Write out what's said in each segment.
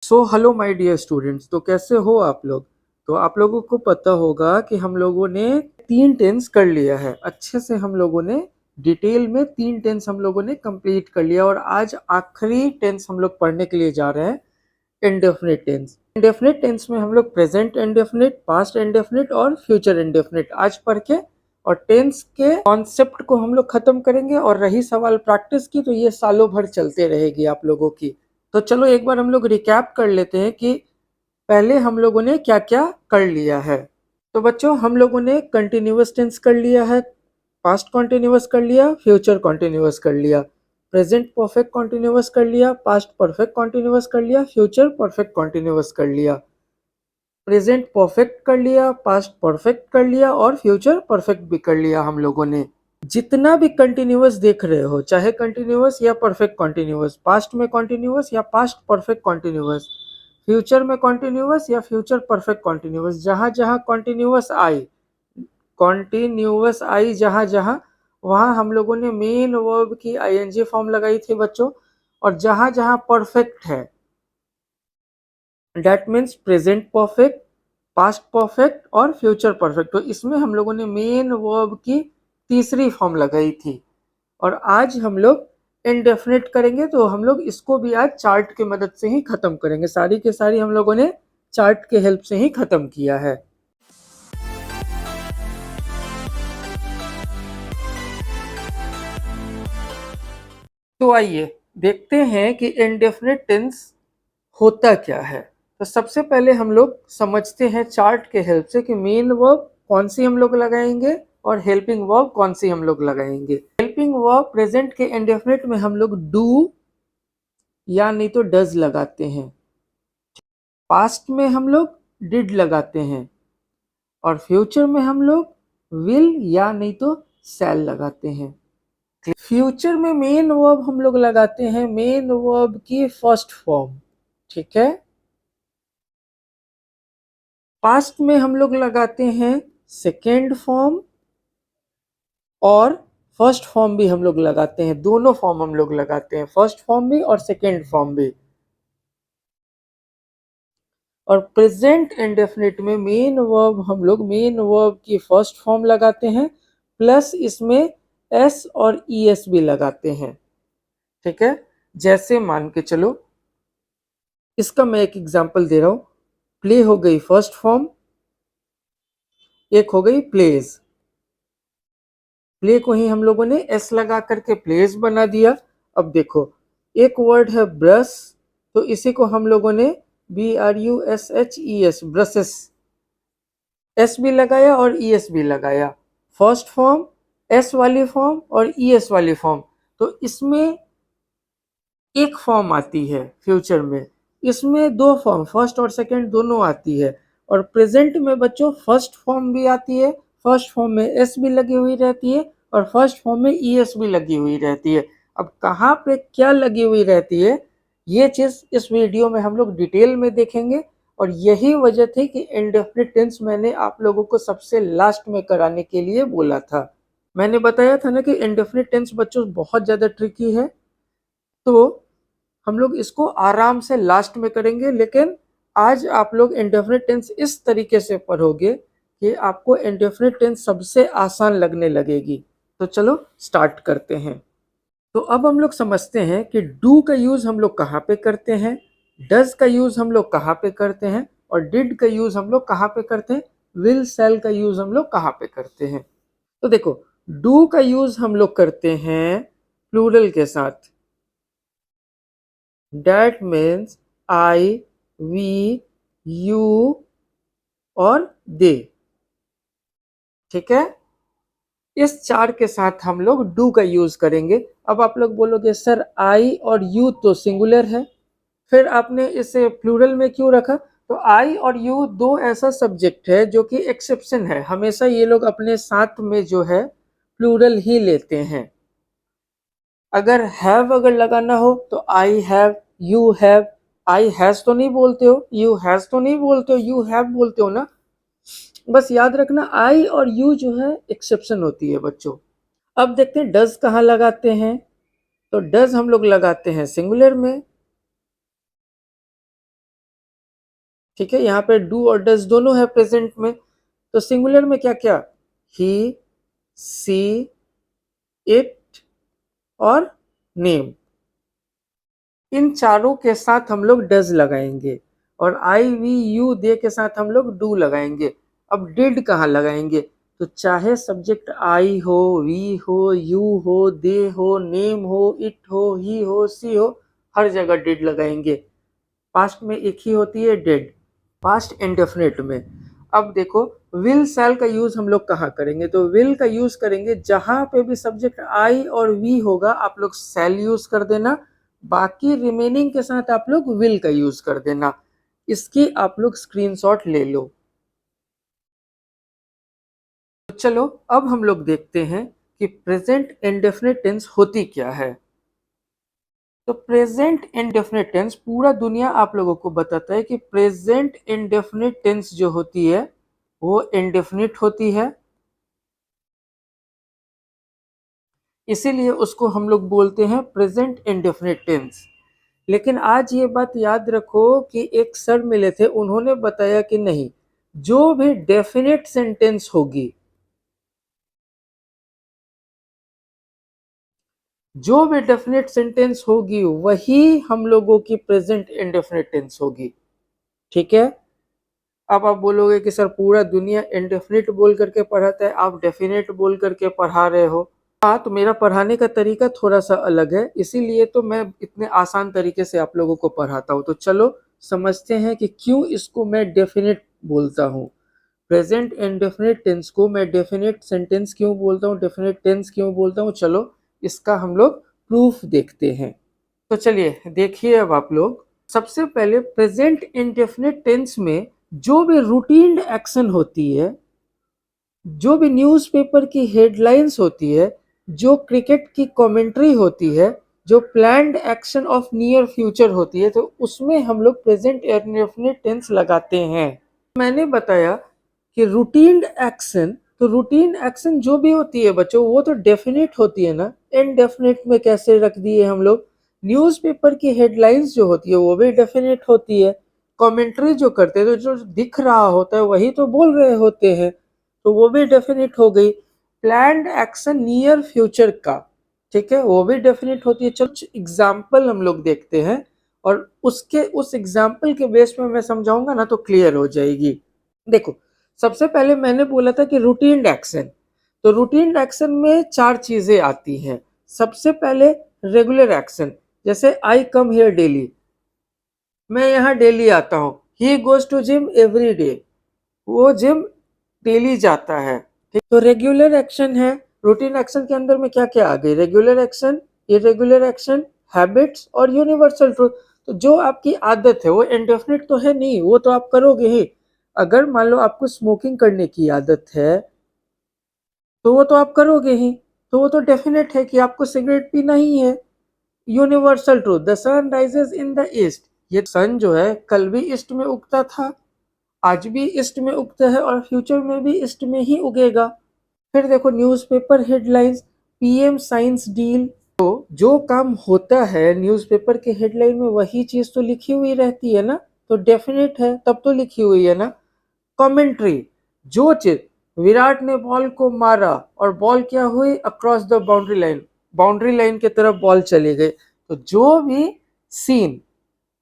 So hello my dear students, तो कैसे हो आप लोग। तो आप लोगों को पता होगा कि हम लोगों ने 3 टेंस कर लिया है अच्छे से। हम लोगों ने डिटेल में 3 टेंस हम लोगों ने कंप्लीट कर लिया और आज आखिरी टेंस हम लोग पढ़ने के लिए जा रहे हैं, इंडेफिनिट टेंस। इंडेफिनिट टेंस में हम लोग प्रेजेंट इंडेफिनिट, पास्ट इंडेफिनिट और फ्यूचर इंडेफिनिट आज पढ़ के और टेंस के कॉन्सेप्ट को हम लोग खत्म करेंगे। और रही सवाल प्रैक्टिस की, तो ये सालों भर चलते रहेगी आप लोगों की। तो चलो एक बार हम लोग रिकैप कर लेते हैं कि पहले हम लोगों ने क्या क्या कर लिया है। तो बच्चों, हम लोगों ने कंटिन्यूअस टेंस कर लिया है, पास्ट कॉन्टिन्यूअस कर लिया, फ्यूचर कॉन्टिन्यूअस कर लिया, प्रेजेंट परफेक्ट कॉन्टिन्यूअस कर लिया, पास्ट परफेक्ट कॉन्टिन्यूअस कर लिया, फ्यूचर परफेक्ट कॉन्टिन्यूअस कर लिया, प्रेजेंट परफेक्ट कर लिया, पास्ट परफेक्ट कर लिया और फ्यूचर परफेक्ट भी कर लिया हम लोगों ने। जितना भी कंटिन्यूअस देख रहे हो, चाहे कंटिन्यूअस या परफेक्ट कॉन्टिन्यूअस, पास्ट में कॉन्टिन्यूअस या पास्ट परफेक्ट कॉन्टिन्यूअस, फ्यूचर में कॉन्टिन्यूअस या फ्यूचर परफेक्ट कॉन्टिन्यूअस, जहां जहां कॉन्टिन्यूअस आई जहां जहां, वहां हम लोगों ने मेन वर्ब की आईएनजी फॉर्म लगाई थी बच्चों। और जहां जहां परफेक्ट है, that means present perfect, past perfect और फ्यूचर परफेक्ट, तो इसमें हम लोगों ने मेन वर्ब की तीसरी फॉर्म लगाई थी। और आज हम लोग इनडेफिनेट करेंगे, तो हम लोग इसको भी आज चार्ट की मदद से ही खत्म करेंगे। सारी के सारी हम लोगों ने चार्ट के हेल्प से ही खत्म किया है। तो आइए देखते हैं कि इनडेफिनेट टेंस होता क्या है। तो सबसे पहले हम लोग समझते हैं चार्ट के हेल्प से कि मेन वर्ब कौन सी हम लोग लगाएंगे और हेल्पिंग वर्ब कौन सी हम लोग लगाएंगे। हेल्पिंग वर्ब प्रेजेंट के इंडेफिनिट में हम लोग डू या नहीं तो डज लगाते हैं, पास्ट में हम लोग डिड लगाते हैं और फ्यूचर में हम लोग विल या नहीं तो शैल लगाते हैं। फ्यूचर में मेन वर्ब हम लोग लगाते हैं मेन वर्ब की फर्स्ट फॉर्म, ठीक है। पास्ट में हम लोग लगाते हैं सेकेंड फॉर्म और फर्स्ट फॉर्म भी हम लोग लगाते हैं, दोनों फॉर्म हम लोग लगाते हैं, फर्स्ट फॉर्म भी और सेकेंड फॉर्म भी। और प्रेजेंट इंडेफिनिट में मेन वर्ब हम लोग मेन वर्ब की फर्स्ट फॉर्म लगाते हैं, प्लस इसमें एस और ई एस भी लगाते हैं, ठीक है। जैसे मान के चलो, इसका मैं एक एग्जांपल दे रहा हूं। प्ले हो गई फर्स्ट फॉर्म, एक हो गई प्लेज। प्ले को ही हम लोगों ने एस लगा करके प्लेज बना दिया। अब देखो, एक वर्ड है ब्रश, तो इसी को हम लोगों ने BRUSHES, ब्रशेस, एस भी लगाया और ई एस भी लगाया। फर्स्ट फॉर्म, एस वाली फॉर्म और ई एस वाली फॉर्म, तो इसमें एक फॉर्म आती है। फ्यूचर में इसमें दो फॉर्म, फर्स्ट और सेकंड दोनों आती है। और प्रेजेंट में बच्चों फर्स्ट फॉर्म भी आती है, फर्स्ट फॉर्म में एस भी लगी हुई रहती है और फर्स्ट फॉर्म में ई एस भी लगी हुई रहती है। अब कहाँ पे क्या लगी हुई रहती है, ये चीज इस वीडियो में हम लोग डिटेल में देखेंगे। और यही वजह थी कि इंडेफिनिट टेंस मैंने आप लोगों को सबसे लास्ट में कराने के लिए बोला था। मैंने बताया था ना कि इंडेफिनिट टेंस बच्चों बहुत ज्यादा ट्रिकी है, तो हम लोग इसको आराम से लास्ट में करेंगे। लेकिन आज आप लोग इंडेफिनिट टेंस इस तरीके से पढ़ोगे कि आपको इंडेफिनिट टेंस सबसे आसान लगने लगेगी। तो चलो स्टार्ट करते हैं। तो अब हम लोग समझते हैं कि डू का यूज हम लोग कहाँ पे करते हैं, डज का यूज हम लोग कहाँ पे करते हैं और डिड का यूज हम लोग कहाँ पे करते हैं, विल सेल का यूज हम लोग कहाँ पे करते हैं। तो देखो, डू का यूज हम लोग करते हैं प्लूरल के साथ, that means I, we, you और दे, ठीक है। इस चार के साथ हम लोग डू का यूज करेंगे। अब आप लोग बोलोगे सर आई और यू तो सिंगुलर है, फिर आपने इसे प्लूरल में क्यों रखा। तो आई और यू दो ऐसा सब्जेक्ट है जो कि एक्सेप्शन है, हमेशा ये लोग अपने साथ में जो है प्लूरल ही लेते हैं। अगर हैव अगर लगाना हो तो I have, you have, I has तो नहीं बोलते हो, यू हैज तो नहीं बोलते हो, यू हैव बोलते हो ना। बस याद रखना आई और यू जो है एक्सेप्शन होती है बच्चों। अब देखते हैं डज कहाँ लगाते हैं। तो डज हम लोग लगाते हैं सिंगुलर में, ठीक है, यहाँ पे डू और डज दोनों है प्रेजेंट में। तो सिंगुलर में क्या क्या, ही, सी, इट और नेम, इन चारों के साथ हम लोग डज लगाएंगे और आई वी यू दे के साथ हम लोग डू लगाएंगे। अब डिड कहाँ लगाएंगे, तो चाहे सब्जेक्ट आई हो, वी हो, यू हो, दे हो, नेम हो, इट हो, ही हो, सी हो, हर जगह डिड लगाएंगे। पास्ट में एक ही होती है डेड, पास्ट इंडेफिनिट में। अब देखो विल सैल का यूज हम लोग कहाँ करेंगे, तो विल का यूज करेंगे जहां पे भी सब्जेक्ट आई और वी होगा आप लोग सैल यूज कर देना, बाकी रिमेनिंग के साथ आप लोग विल का यूज कर देना। इसकी आप लोग स्क्रीनशॉट ले लो। तो चलो अब हम लोग देखते हैं कि प्रेजेंट इंडेफिनिट टेंस होती क्या है। तो प्रेजेंट इंडेफिनिट टेंस पूरा दुनिया आप लोगों को बताता है कि प्रेजेंट इंडेफिनिट टेंस जो होती है वो इंडेफिनिट होती है, इसीलिए उसको हम लोग बोलते हैं प्रेजेंट इंडेफिनिट टेंस। लेकिन आज ये बात याद रखो कि एक सर मिले थे, उन्होंने बताया कि नहीं, जो भी डेफिनेट सेंटेंस होगी, जो भी डेफिनेट सेंटेंस होगी वही हम लोगों की प्रेजेंट इंडेफिनिट टेंस होगी। ठीक है, अब आप बोलोगे कि सर पूरा दुनिया इंडेफिनिट बोल करके पढ़ाता है, आप डेफिनेट बोल करके पढ़ा रहे हो। हाँ, तो मेरा पढ़ाने का तरीका थोड़ा सा अलग है, इसीलिए तो मैं इतने आसान तरीके से आप लोगों को पढ़ाता हूँ। तो चलो समझते हैं कि क्यों इसको मैं डेफिनेट बोलता हूँ, प्रेजेंट इंडेफिनिट टेंस को मैं डेफिनेट सेंटेंस क्यों बोलता हूँ, डेफिनेट टेंस क्यों बोलता हूँ। चलो इसका हम लोग प्रूफ देखते हैं। तो चलिए देखिए अब आप लोग, सबसे पहले प्रेजेंट इंडेफिनिट टेंस में जो भी रूटीन एक्शन होती है, जो भी न्यूज़पेपर की हेडलाइंस होती है, जो क्रिकेट की कमेंट्री होती है, जो planned action of near future होती है, तो उसमें हम लोग प्रेजेंट इंडेफिनिट टेंस लगाते हैं। मैंने बताया कि रूटीन एक्शन, तो रूटीन एक्शन जो भी होती है बच्चों वो तो डेफिनेट होती है ना, इनडेफिनेट में कैसे रख दिए हम लोग। न्यूज़पेपर की हेडलाइंस जो होती है वो भी डेफिनेट होती है, कमेंट्री जो करते हैं तो जो दिख रहा होता है वही तो बोल रहे होते हैं, तो वो भी डेफिनेट हो गई। प्लान्ड एक्शन नियर फ्यूचर का, ठीक है, वो भी डेफिनेट होती है। चलो एग्जाम्पल हम लोग देखते हैं और उसके उस एग्जाम्पल के बेस में मैं समझाऊंगा ना तो क्लियर हो जाएगी। देखो सबसे पहले मैंने बोला था कि रूटीन एक्शन, तो रूटीन एक्शन में चार चीजें आती हैं। सबसे पहले रेगुलर एक्शन, जैसे आई कम हियर डेली, मैं यहाँ डेली आता हूँ। He goes to gym every day, वो जिम डेली जाता है। ठीक, तो रेगुलर एक्शन है। रूटीन एक्शन के अंदर में क्या क्या आ गई, regular action, irregular action, habits और यूनिवर्सल ट्रूथ। तो जो आपकी आदत है वो इंडेफिनिट तो है नहीं, वो तो आप करोगे ही। अगर मान लो आपको स्मोकिंग करने की आदत है तो वो तो आप करोगे ही, तो वो तो डेफिनेट है कि आपको सिगरेट पीना ही है। Universal truth, the sun rises in the east, ये सन जो है कल भी ईस्ट में उगता था, आज भी ईस्ट में उगता है और फ्यूचर में भी ईस्ट में ही उगेगा। फिर देखो newspaper headlines, PM science deal, तो जो काम होता है न्यूज़पेपर के हेडलाइन में वही चीज तो लिखी हुई रहती है ना, तो डेफिनेट है, तब तो लिखी हुई है ना। कमेंट्री, जो चीज, विराट ने बॉल को मारा और बॉल क्या हुई, across the boundary line, boundary line की तरफ बॉल चली गई। तो जो भी सीन,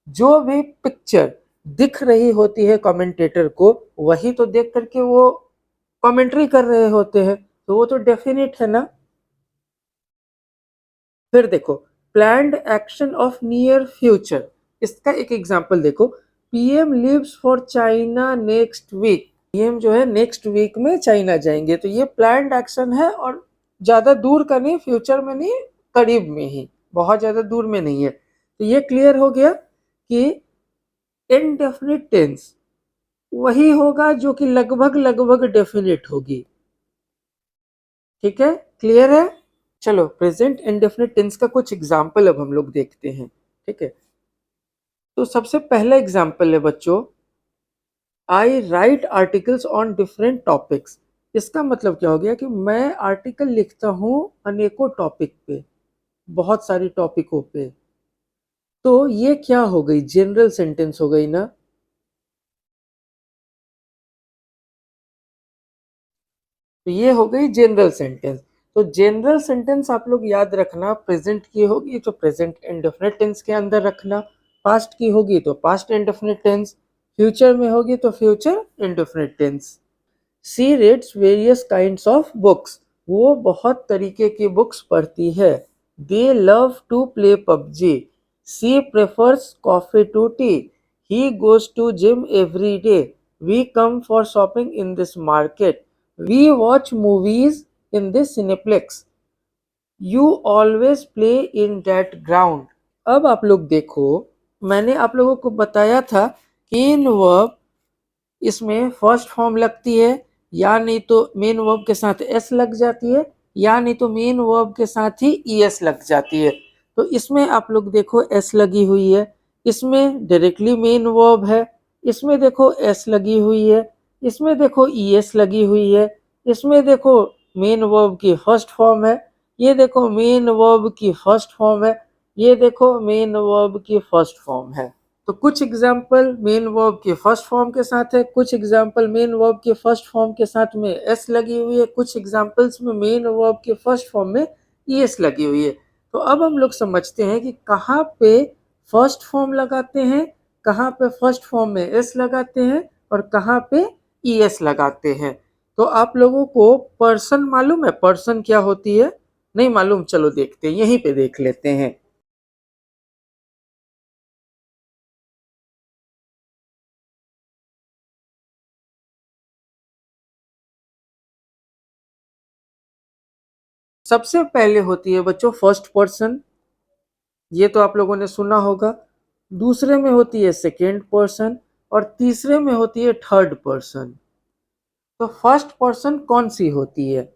जो भी पिक्चर दिख रही होती है कमेंटेटर को, वही तो देख करके वो कमेंट्री कर रहे होते हैं, तो वो तो डेफिनेट है ना। फिर देखो planned action of near future, इसका एक एग्जांपल देखो, PM leaves for China next week, PM जो है नेक्स्ट वीक में चाइना जाएंगे, तो ये प्लान्ड एक्शन है और ज्यादा दूर का नहीं, फ्यूचर में नहीं, करीब में ही, बहुत ज्यादा दूर में नहीं है। तो ये क्लियर हो गया कि इनडेफिनिट टेंस वही होगा जो कि लगभग लगभग डेफिनेट होगी। ठीक है, क्लियर है। चलो प्रेजेंट इंडेफिनिट टेंस का कुछ एग्जाम्पल अब हम लोग देखते हैं। ठीक है, तो सबसे पहला एग्जाम्पल है बच्चों, I write articles on different topics. इसका मतलब क्या हो गया कि मैं आर्टिकल लिखता हूँ अनेकों टॉपिक पे, बहुत सारी टॉपिकों पे। तो ये क्या हो गई, जनरल सेंटेंस हो गई ना। तो ये हो गई जनरल सेंटेंस। तो जनरल सेंटेंस आप लोग याद रखना, प्रेजेंट की होगी तो प्रेजेंट इंडेफिनिट टेंस के अंदर रखना, पास्ट की होगी तो पास्ट इंडेफिनिट टेंस, फ्यूचर में होगी तो future indefinite tense. She reads various kinds of books, वो बहुत तरीके की बुक्स पढ़ती है। They love to play PUBG, she prefers coffee to tea, he goes to gym every day, we come for shopping in this market, we watch movies in this cineplex, you always play in that ground. अब आप लोग देखो, मैंने आप लोगों को बताया था कि इन वर्ब इसमें फर्स्ट फॉर्म लगती है, या नहीं तो मेन वर्ब के साथ एस लग जाती है, या नहीं तो मेन वर्ब के साथ ही ईएस लग जाती है। तो इसमें आप लोग देखो एस लगी हुई है, इसमें डायरेक्टली मेन वर्ब है, इसमें देखो एस लगी हुई है, इसमें देखो ईएस लगी हुई है, इसमें देखो मेन वर्ब की फर्स्ट फॉर्म है, ये देखो मेन वर्ब की फर्स्ट फॉर्म है, ये देखो मेन वर्ब की फर्स्ट फॉर्म है। तो कुछ एग्जाम्पल मेन वर्ब के फर्स्ट फॉर्म के साथ है, कुछ एग्जाम्पल मेन वर्ब के फर्स्ट फॉर्म के साथ में एस लगी हुई है, कुछ एग्जाम्पल्स में मेन वर्ब के फर्स्ट फॉर्म में ईएस लगी हुई है। तो अब हम लोग समझते हैं कि कहाँ पे फर्स्ट फॉर्म लगाते हैं, कहाँ पे फर्स्ट फॉर्म में एस लगाते हैं और कहाँ पे ईएस लगाते हैं। तो आप लोगों को पर्सन मालूम है, पर्सन क्या होती है? नहीं मालूम? चलो देखते हैं, यहीं पे देख लेते हैं। सबसे पहले होती है बच्चों फर्स्ट पर्सन, ये तो आप लोगों ने सुना होगा। दूसरे में होती है सेकेंड पर्सन और तीसरे में होती है थर्ड पर्सन। तो फर्स्ट पर्सन कौन सी होती है?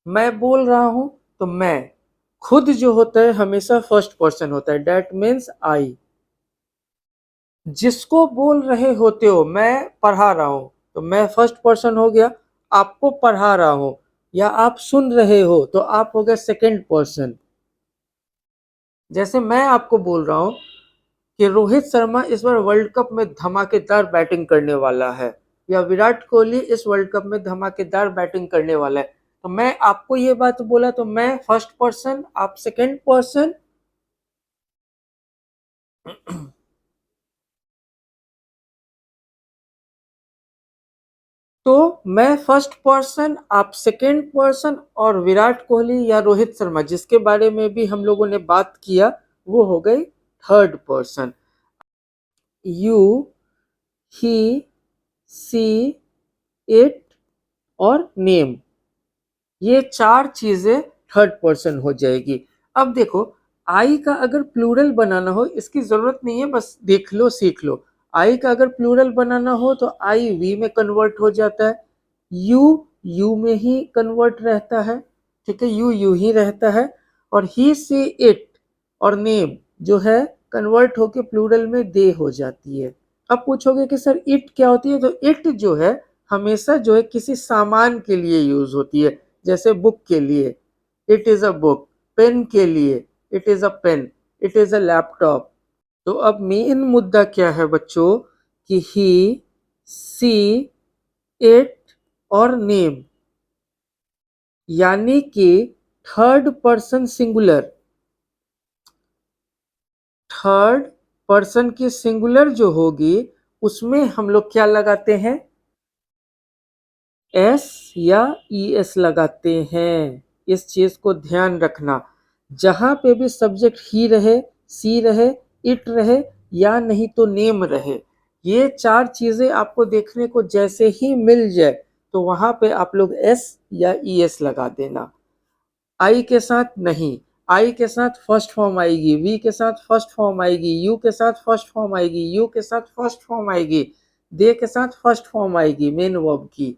मैं बोल रहा हूं तो मैं, खुद जो होता है हमेशा फर्स्ट पर्सन होता है, दैट मीन्स आई। जिसको बोल रहे होते हो, मैं पढ़ा रहा हूं तो मैं फर्स्ट पर्सन हो गया। आपको पढ़ा रहा हूं या आप सुन रहे हो तो आप हो गए सेकेंड पर्सन। जैसे मैं आपको बोल रहा हूं कि रोहित शर्मा इस बार वर्ल्ड कप में धमाकेदार बैटिंग करने वाला है, या विराट कोहली इस वर्ल्ड कप में धमाकेदार बैटिंग करने वाला है, तो मैं आपको ये बात बोला तो मैं फर्स्ट पर्सन, आप सेकंड पर्सन। तो मैं फर्स्ट पर्सन, आप सेकंड पर्सन, और विराट कोहली या रोहित शर्मा जिसके बारे में भी हम लोगों ने बात किया वो हो गई third person. You, he, she, it और नेम, ये चार चीजें थर्ड पर्सन हो जाएगी। अब देखो, आई का अगर प्लूरल बनाना हो, इसकी जरूरत नहीं है, बस देख लो सीख लो। आई का अगर प्लूरल बनाना हो तो आई वी में कन्वर्ट हो जाता है, यू यू में ही कन्वर्ट रहता है, ठीक है, यू यू ही रहता है, और ही सी इट और नेम जो है कन्वर्ट होके प्लूरल में दे हो जाती है। अब पूछोगे कि सर इट क्या होती है, तो इट जो है हमेशा जो है किसी सामान के लिए यूज होती है, जैसे बुक के लिए it is a book, pen के लिए it is a pen, it is a laptop. तो अब मेन मुद्दा क्या है बच्चों कि ही, सी, इट और नेम, यानी कि third person singular, third person की सिंगुलर जो होगी उसमें हम लोग क्या लगाते हैं? एस या ई एस लगाते हैं। इस चीज को ध्यान रखना, जहां पे भी सब्जेक्ट ही रहे, सी रहे, इट रहे, या नहीं तो नेम रहे, ये चार चीजें आपको देखने को जैसे ही मिल जाए तो वहां पे आप लोग एस या ई एस लगा देना। आई के साथ नहीं, आई के साथ फर्स्ट फॉर्म आएगी, वी के साथ फर्स्ट फॉर्म आएगी, यू के साथ फर्स्ट फॉर्म आएगी, यू के साथ फर्स्ट फॉर्म आएगी, दे के साथ फर्स्ट फॉर्म आएगी मेन वर्ब की,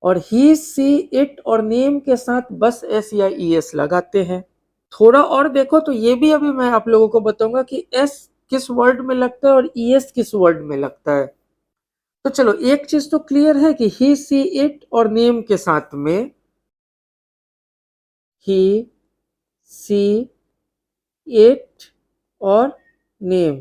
और ही, सी, इट और नेम के साथ बस एस या ई एस लगाते हैं। थोड़ा और देखो तो ये भी अभी मैं आप लोगों को बताऊंगा कि एस किस वर्ड में लगता है और ई एस किस वर्ड में लगता है। तो चलो एक चीज तो क्लियर है कि ही, सी, इट और नेम के साथ में ही, सी, इट और नेम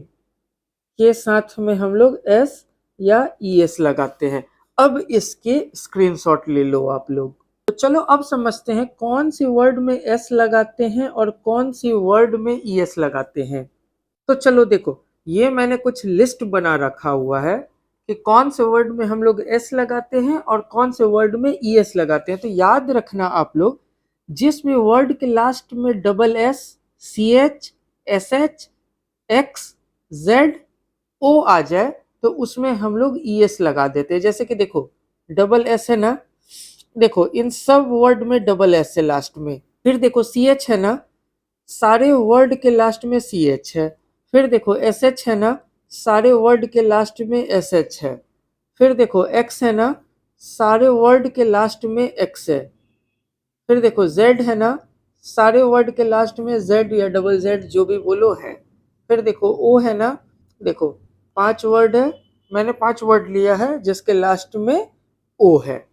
के साथ में हम लोग एस या ई एस लगाते हैं। अब इसके स्क्रीनशॉट ले लो आप लोग। तो चलो अब समझते हैं कौन सी वर्ड में एस लगाते हैं और कौन सी वर्ड में ईएस लगाते हैं। तो चलो देखो, ये मैंने कुछ लिस्ट बना रखा हुआ है कि कौन से वर्ड में हम लोग एस लगाते हैं और कौन से वर्ड में ईएस लगाते हैं। तो याद रखना आप लोग, जिस भी वर्ड के लास्ट में double S, C H, S H, X, Z, O आ जाए तो उसमें हम लोग ईएस लगा देते हैं। जैसे कि देखो, डबल एस है ना, देखो इन सब वर्ड में डबल एस है लास्ट में। फिर देखो सी एच है ना, सारे वर्ड के लास्ट में सी एच है। फिर देखो एस एच है ना, सारे वर्ड के लास्ट में एस एच है। फिर देखो एक्स है ना, सारे वर्ड के लास्ट में एक्स है। फिर देखो जेड है ना, सारे वर्ड के लास्ट में जेड या डबल जेड जो भी बोलो है। फिर देखो ओ है ना, देखो 5 वर्ड है, मैंने 5 वर्ड लिया है जिसके लास्ट में ओ है।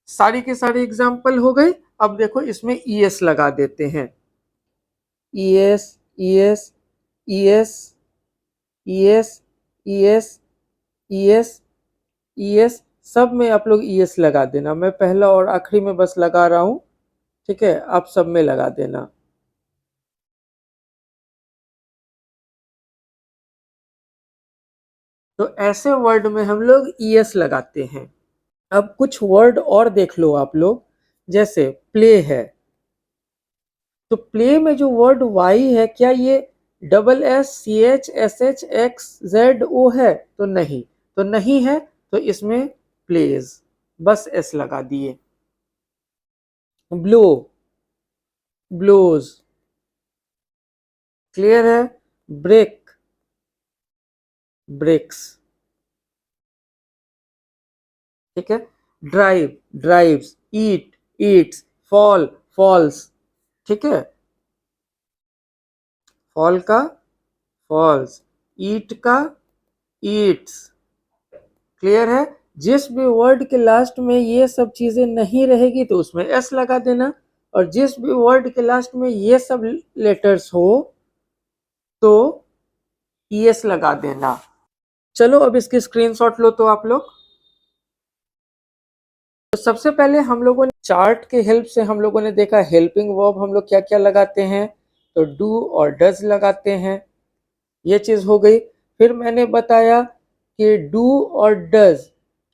सारी के सारी एग्जाम्पल हो गई। अब देखो इसमें ईएस लगा देते हैं। ES, ES, ES, ES, ES, ES, ES, सब में आप लोग ईएस लगा देना। मैं पहला और आखिरी में बस लगा रहा हूं, ठीक है, आप सब में लगा देना। तो ऐसे वर्ड में हम लोग ईएस लगाते हैं। अब कुछ वर्ड और देख लो आप लोग, जैसे प्ले है। तो प्ले में जो वर्ड वाई है, क्या ये double S, C H, S H, X, Z, O है? तो नहीं, तो नहीं है, तो इसमें प्लेज, बस एस लगा दिए। ब्लो, ब्लोज, क्लियर है? ब्रेक, ब्रेक्स, ठीक है? ड्राइव, ड्राइव्स, ईट, ईट्स, फॉल, फॉल्स, ठीक है? फॉल का फॉल्स, ईट का ईट्स, क्लियर है? जिस भी वर्ड के लास्ट में ये सब चीजें नहीं रहेगी तो उसमें एस लगा देना, और जिस भी वर्ड के लास्ट में ये सब लेटर्स हो तो ईएस लगा देना। चलो अब इसकी स्क्रीनशॉट लो तो आप लोग। तो सबसे पहले हम लोगों ने चार्ट के हेल्प से हम लोगों ने देखा हेल्पिंग वर्ब हम लोग क्या क्या लगाते हैं। तो डू और डज लगाते हैं, ये चीज हो गई। फिर मैंने बताया कि डू और डज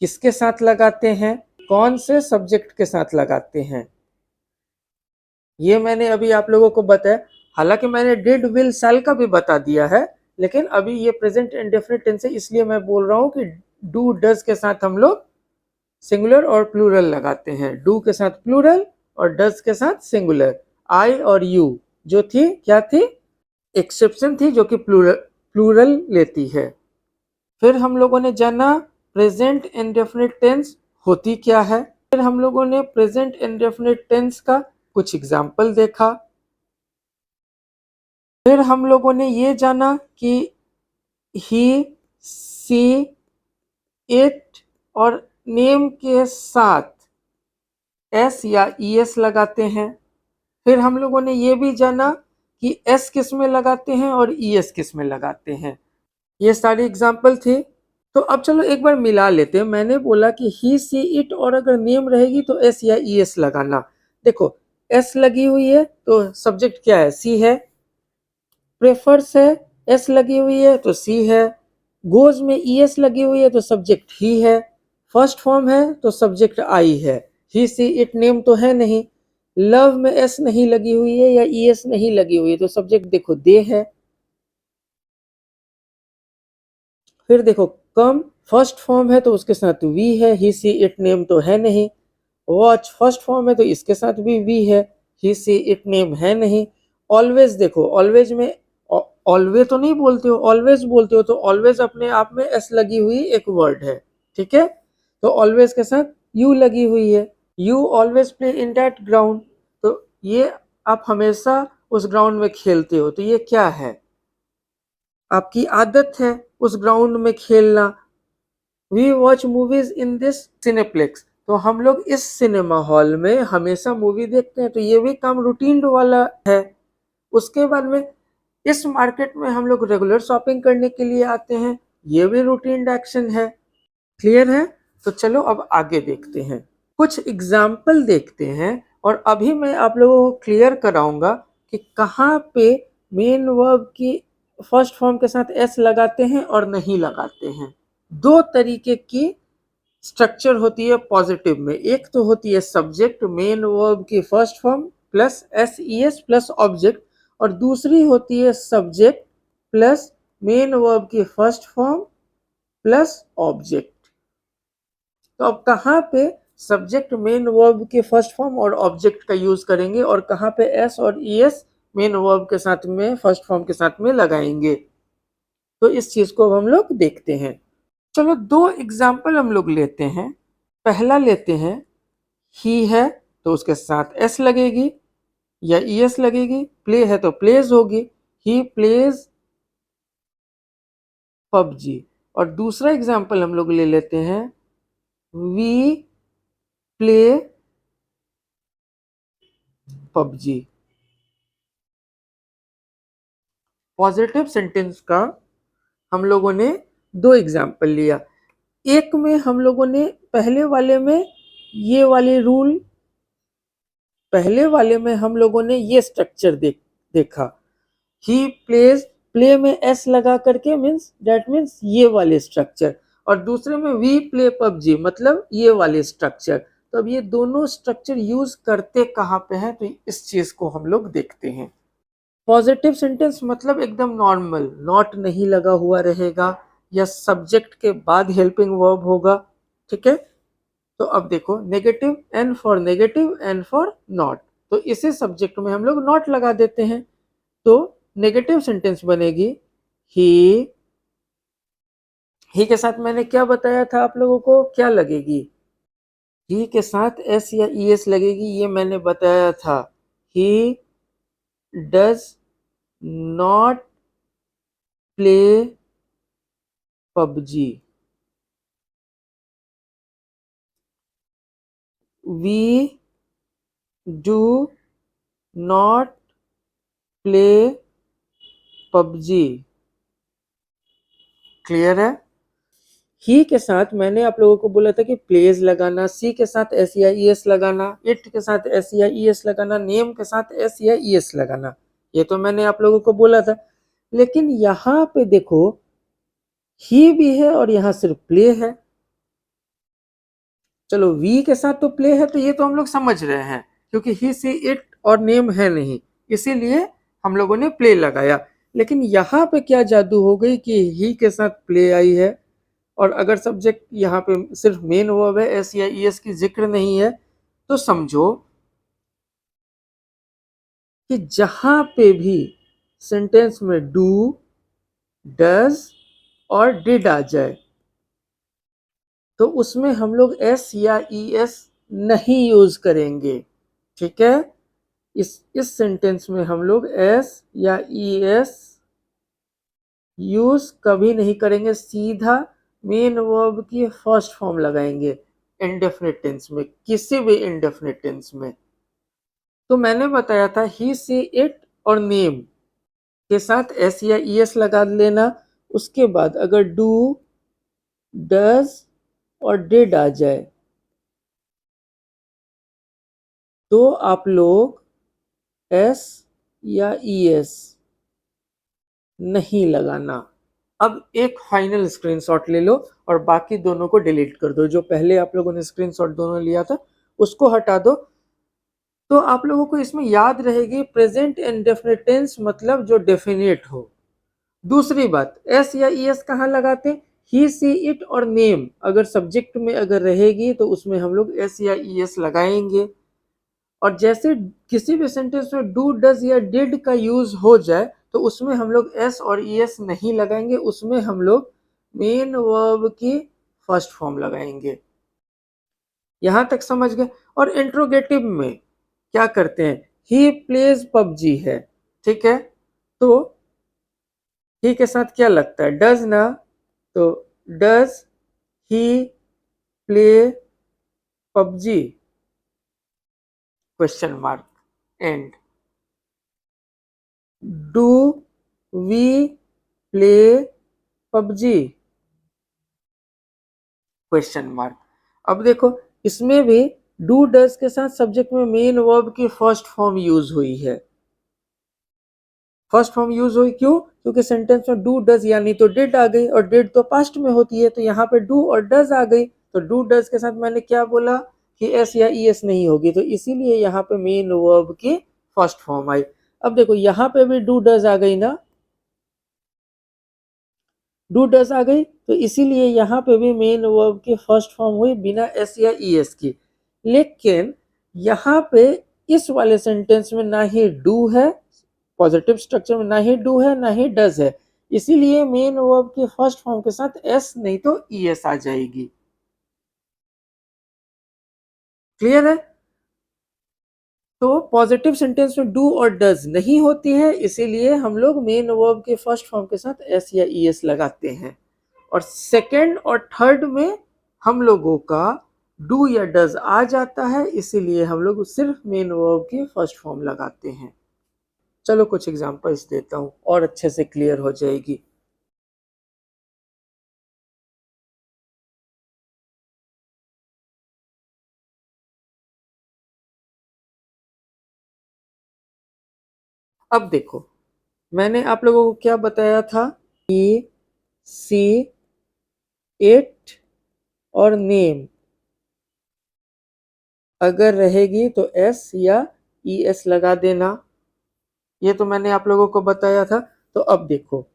किसके साथ लगाते हैं, कौन से सब्जेक्ट के साथ लगाते हैं, ये मैंने अभी आप लोगों को बताया। हालांकि मैंने डिड, विल, शैल का भी बता दिया है, लेकिन अभी ये प्रेजेंट इंडेफिनिट टेंस है, इसलिए मैं बोल रहा हूं कि डू डज के साथ हम लोग सिंगुलर और प्लूरल लगाते हैं। डू के साथ प्लूरल और डज के साथ सिंगुलर। आई और यू जो थी, क्या थी? एक्सेप्शन थी, जो कि प्लूरल लेती है। फिर हम लोगों ने जाना प्रेजेंट इंडेफिनिट टेंस होती क्या है। फिर हम लोगों ने प्रेजेंट इंडेफिनिट टेंस का कुछ एग्जाम्पल देखा। फिर हम लोगों ने ये जाना कि ही, सी, इट और नेम के साथ एस या ईएस लगाते हैं। फिर हम लोगों ने ये भी जाना कि एस किस में लगाते हैं और ईएस किस में लगाते हैं। ये सारी एग्जाम्पल थी। तो अब चलो एक बार मिला लेते हैं। मैंने बोला कि ही, सी, इट और अगर नेम रहेगी तो एस या ईएस लगाना। देखो एस लगी हुई है तो सब्जेक्ट क्या है? सी है। प्रेफर्स है, एस लगी हुई है तो सी है। गोज में ईएस लगी हुई है तो सब्जेक्ट ही है। फर्स्ट फॉर्म है तो सब्जेक्ट आई है। ही, सी, इट, नेम तो है नहीं। लव में एस नहीं लगी हुई है या ईएस नहीं लगी हुई है तो सब्जेक्ट देखो दे है। फिर देखो कम फर्स्ट फॉर्म है तो उसके साथ वी है। ही, सी, इट, नेम तो है नहीं। वॉच फर्स्ट फॉर्म है तो इसके साथ भी वी है। ही, सी, इट, नेम है नहीं। ऑलवेज, देखो ऑलवेज में ऑलवेज तो नहीं बोलते हो, ऑलवेज बोलते हो, तो ऑलवेज अपने आप में एस लगी हुई एक वर्ड है, ठीक है? तो ऑलवेज के साथ यू लगी हुई है। You always play in that ground, तो ये आप हमेशा उस ग्राउंड में खेलते हो, तो ये क्या है? आपकी आदत है उस ग्राउंड में खेलना। We watch movies in this cineplex, तो हम लोग इस सिनेमा हॉल में हमेशा मूवी देखते हैं, तो ये भी काम रूटीन वाला है। उसके बाद में इस मार्केट में हम लोग रेगुलर शॉपिंग करने के लिए आते हैं, ये भी रूटीन एक्शन है। क्लियर है? तो चलो अब आगे देखते हैं। कुछ एग्जाम्पल देखते हैं और अभी मैं आप लोगों को क्लियर कराऊंगा कि कहाँ पे मेन वर्ब की फर्स्ट फॉर्म के साथ एस लगाते हैं और नहीं लगाते हैं। दो तरीके की स्ट्रक्चर होती है पॉजिटिव में। एक तो होती है सब्जेक्ट मेन वर्ब की first form plus S E S plus object, और दूसरी होती है सब्जेक्ट प्लस मेन वर्ब की फर्स्ट फॉर्म प्लस ऑब्जेक्ट। तो अब कहाँ पे सब्जेक्ट मेन वर्ब के फर्स्ट फॉर्म और ऑब्जेक्ट का यूज करेंगे और कहाँ पे एस और ई एस मेन वर्ब के साथ में फर्स्ट फॉर्म के साथ में लगाएंगे, तो इस चीज को अब हम लोग देखते हैं। चलो दो एग्जाम्पल हम लोग लेते हैं। पहला लेते हैं, ही है तो उसके साथ एस लगेगी या ई एस लगेगी, प्ले है तो प्लेज होगी, ही प्लेज पबजी। और दूसरा एग्जाम्पल हम लोग ले लेते हैं, we play PUBG. Positive sentence का हम लोगों ने दो एग्जाम्पल लिया। एक में हम लोगों ने पहले वाले में ये वाले रूल, पहले वाले में हम लोगों ने ये स्ट्रक्चर देखा, ही प्लेज, प्ले में एस लगा करके मीन्स दैट मीन्स ये वाले स्ट्रक्चर, और दूसरे में वी प्ले पबजी मतलब ये वाले स्ट्रक्चर। तो अब ये दोनों स्ट्रक्चर यूज करते कहाँ पे हैं, तो इस चीज को हम लोग देखते हैं। पॉजिटिव सेंटेंस मतलब एकदम नॉर्मल, नॉट नहीं लगा हुआ रहेगा या सब्जेक्ट के बाद हेल्पिंग वर्ब होगा। ठीक है, तो अब देखो negative, N for negative, N for not, तो इसी सब्जेक्ट में हम लोग नॉट लगा देते हैं। तो नेगेटिव सेंटेंस बनेगी, ही, ही के साथ मैंने क्या बताया था आप लोगों को, क्या लगेगी, ही के साथ एस या ई एस लगेगी, ये मैंने बताया था। He does not play PUBG, we do not play PUBG. Clear है। ही के साथ मैंने आप लोगों को बोला था कि प्लेज लगाना, सी के साथ एस या ई एस लगाना, इट के साथ एस या ई एस लगाना, नेम के साथ एस या ई एस लगाना, ये तो मैंने आप लोगों को बोला था। लेकिन यहाँ पे देखो, ही भी है और यहाँ सिर्फ प्ले है। चलो वी के साथ तो प्ले है, तो ये तो हम लोग समझ रहे हैं, क्योंकि ही सी इट और नेम है नहीं, इसीलिए हम लोगों ने प्ले लगाया। लेकिन यहाँ पे क्या जादू हो गई कि ही के साथ प्ले आई है, और अगर सब्जेक्ट यहाँ पे सिर्फ मेन वर्ब है, एस या ई एस की जिक्र नहीं है, तो समझो कि जहां पे भी सेंटेंस में डू, डज और डिड आ जाए, तो उसमें हम लोग एस या ई एस नहीं यूज करेंगे। ठीक है, इस सेंटेंस में हम लोग एस या ई एस यूज कभी नहीं करेंगे, सीधा मेन वर्ब की फर्स्ट फॉर्म लगाएंगे इंडेफिनिट टेंस में, किसी भी इंडेफिनिट टेंस में। तो मैंने बताया था ही सी इट और नेम के साथ एस या ई एस लगा लेना, उसके बाद अगर डू, डज और डिड आ जाए तो आप लोग एस या ई एस नहीं लगाना। अब एक फाइनल स्क्रीनशॉट ले लो और बाकी दोनों को डिलीट कर दो। जो पहले आप लोगों ने स्क्रीनशॉट दोनों लिया था उसको हटा दो। तो आप लोगों को इसमें याद रहेगी प्रेजेंट इंडेफिनिट टेंस मतलब जो डेफिनेट हो। दूसरी बात, एस या ई एस कहाँ लगाते हैं, ही सी इट और नेम अगर सब्जेक्ट में अगर रहेगी तो उसमें हम लोग एस या ई एस लगाएंगे। और जैसे किसी भी सेंटेंस में डू, डज या डिड का यूज हो जाए तो उसमें हम लोग एस और ई एस नहीं लगाएंगे, उसमें हम लोग मेन वर्ब की फर्स्ट फॉर्म लगाएंगे। यहां तक समझ गए। और इंट्रोगेटिव में क्या करते हैं, ही प्लेज पबजी है, ठीक है, तो ही के साथ क्या लगता है, डज ना, तो does he play PUBG, question mark, and do we play PUBG, question mark. अब देखो इसमें भी डू डज के साथ सब्जेक्ट में मेन वर्ब की फर्स्ट फॉर्म यूज हुई है। फर्स्ट फॉर्म यूज हुई क्यों? क्योंकि सेंटेंस में डू डज यानी तो डिड आ गई, और डिड तो पास्ट में होती है, तो यहाँ पे डू और डज आ गई। तो डू डज के साथ मैंने क्या बोला कि एस या ई एस नहीं होगी, तो इसीलिए यहाँ पे मेन वर्ब की फर्स्ट फॉर्म आई। अब देखो यहाँ पे भी डू डज आ गई ना, डू डज आ गई, तो इसीलिए यहाँ पे भी मेन वर्ब की फर्स्ट फॉर्म हुई बिना एस या ई एस की। लेकिन यहाँ पे इस वाले सेंटेंस में ना ही डू है, पॉजिटिव स्ट्रक्चर में ना ही डू है ना ही डज है, इसीलिए मेन वर्ब की फर्स्ट फॉर्म के साथ एस नहीं तो ई एस आ जाएगी। क्लियर है? तो पॉजिटिव सेंटेंस में डू और डज नहीं होती है, इसीलिए हम लोग मेन वर्ब के फर्स्ट फॉर्म के साथ एस या ई एस लगाते हैं। और सेकंड और थर्ड में हम लोगों का डू या डज आ जाता है, इसीलिए हम लोग सिर्फ मेन वर्ब की फर्स्ट फॉर्म लगाते हैं। चलो कुछ एग्जांपल्स देता हूं और अच्छे से क्लियर हो जाएगी। अब देखो, मैंने आप लोगों को क्या बताया था कि सी, इट और नेम अगर रहेगी तो एस या ई एस लगा देना, ये तो मैंने आप लोगों को बताया था। तो अब देखो,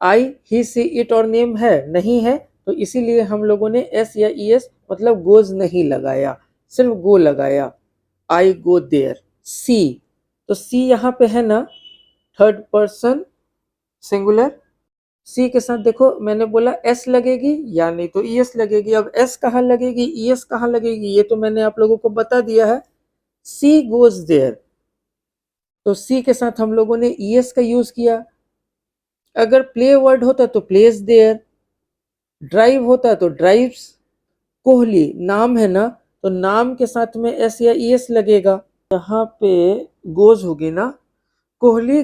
आई, ही, सी, इट और नेम है नहीं है, तो इसीलिए हम लोगों ने एस या ई एस मतलब गोज नहीं लगाया, सिर्फ गो लगाया। आई गो देयर। सी, तो सी यहाँ पे है ना, थर्ड पर्सन सिंगुलर। सी के साथ देखो मैंने बोला एस लगेगी या नहीं तो ई एस लगेगी। अब एस कहाँ लगेगी, ई एस कहाँ लगेगी, ये तो मैंने आप लोगों को बता दिया है। सी गोज देयर, तो सी के साथ हम लोगों ने ई एस का यूज किया। अगर प्ले वर्ड होता तो प्लेस देयर, ड्राइव होता तो ड्राइव्स। कोहली नाम है ना, तो नाम के साथ में एस या ई एस लगेगा। यहाँ पे गोज होगी ना, कोहली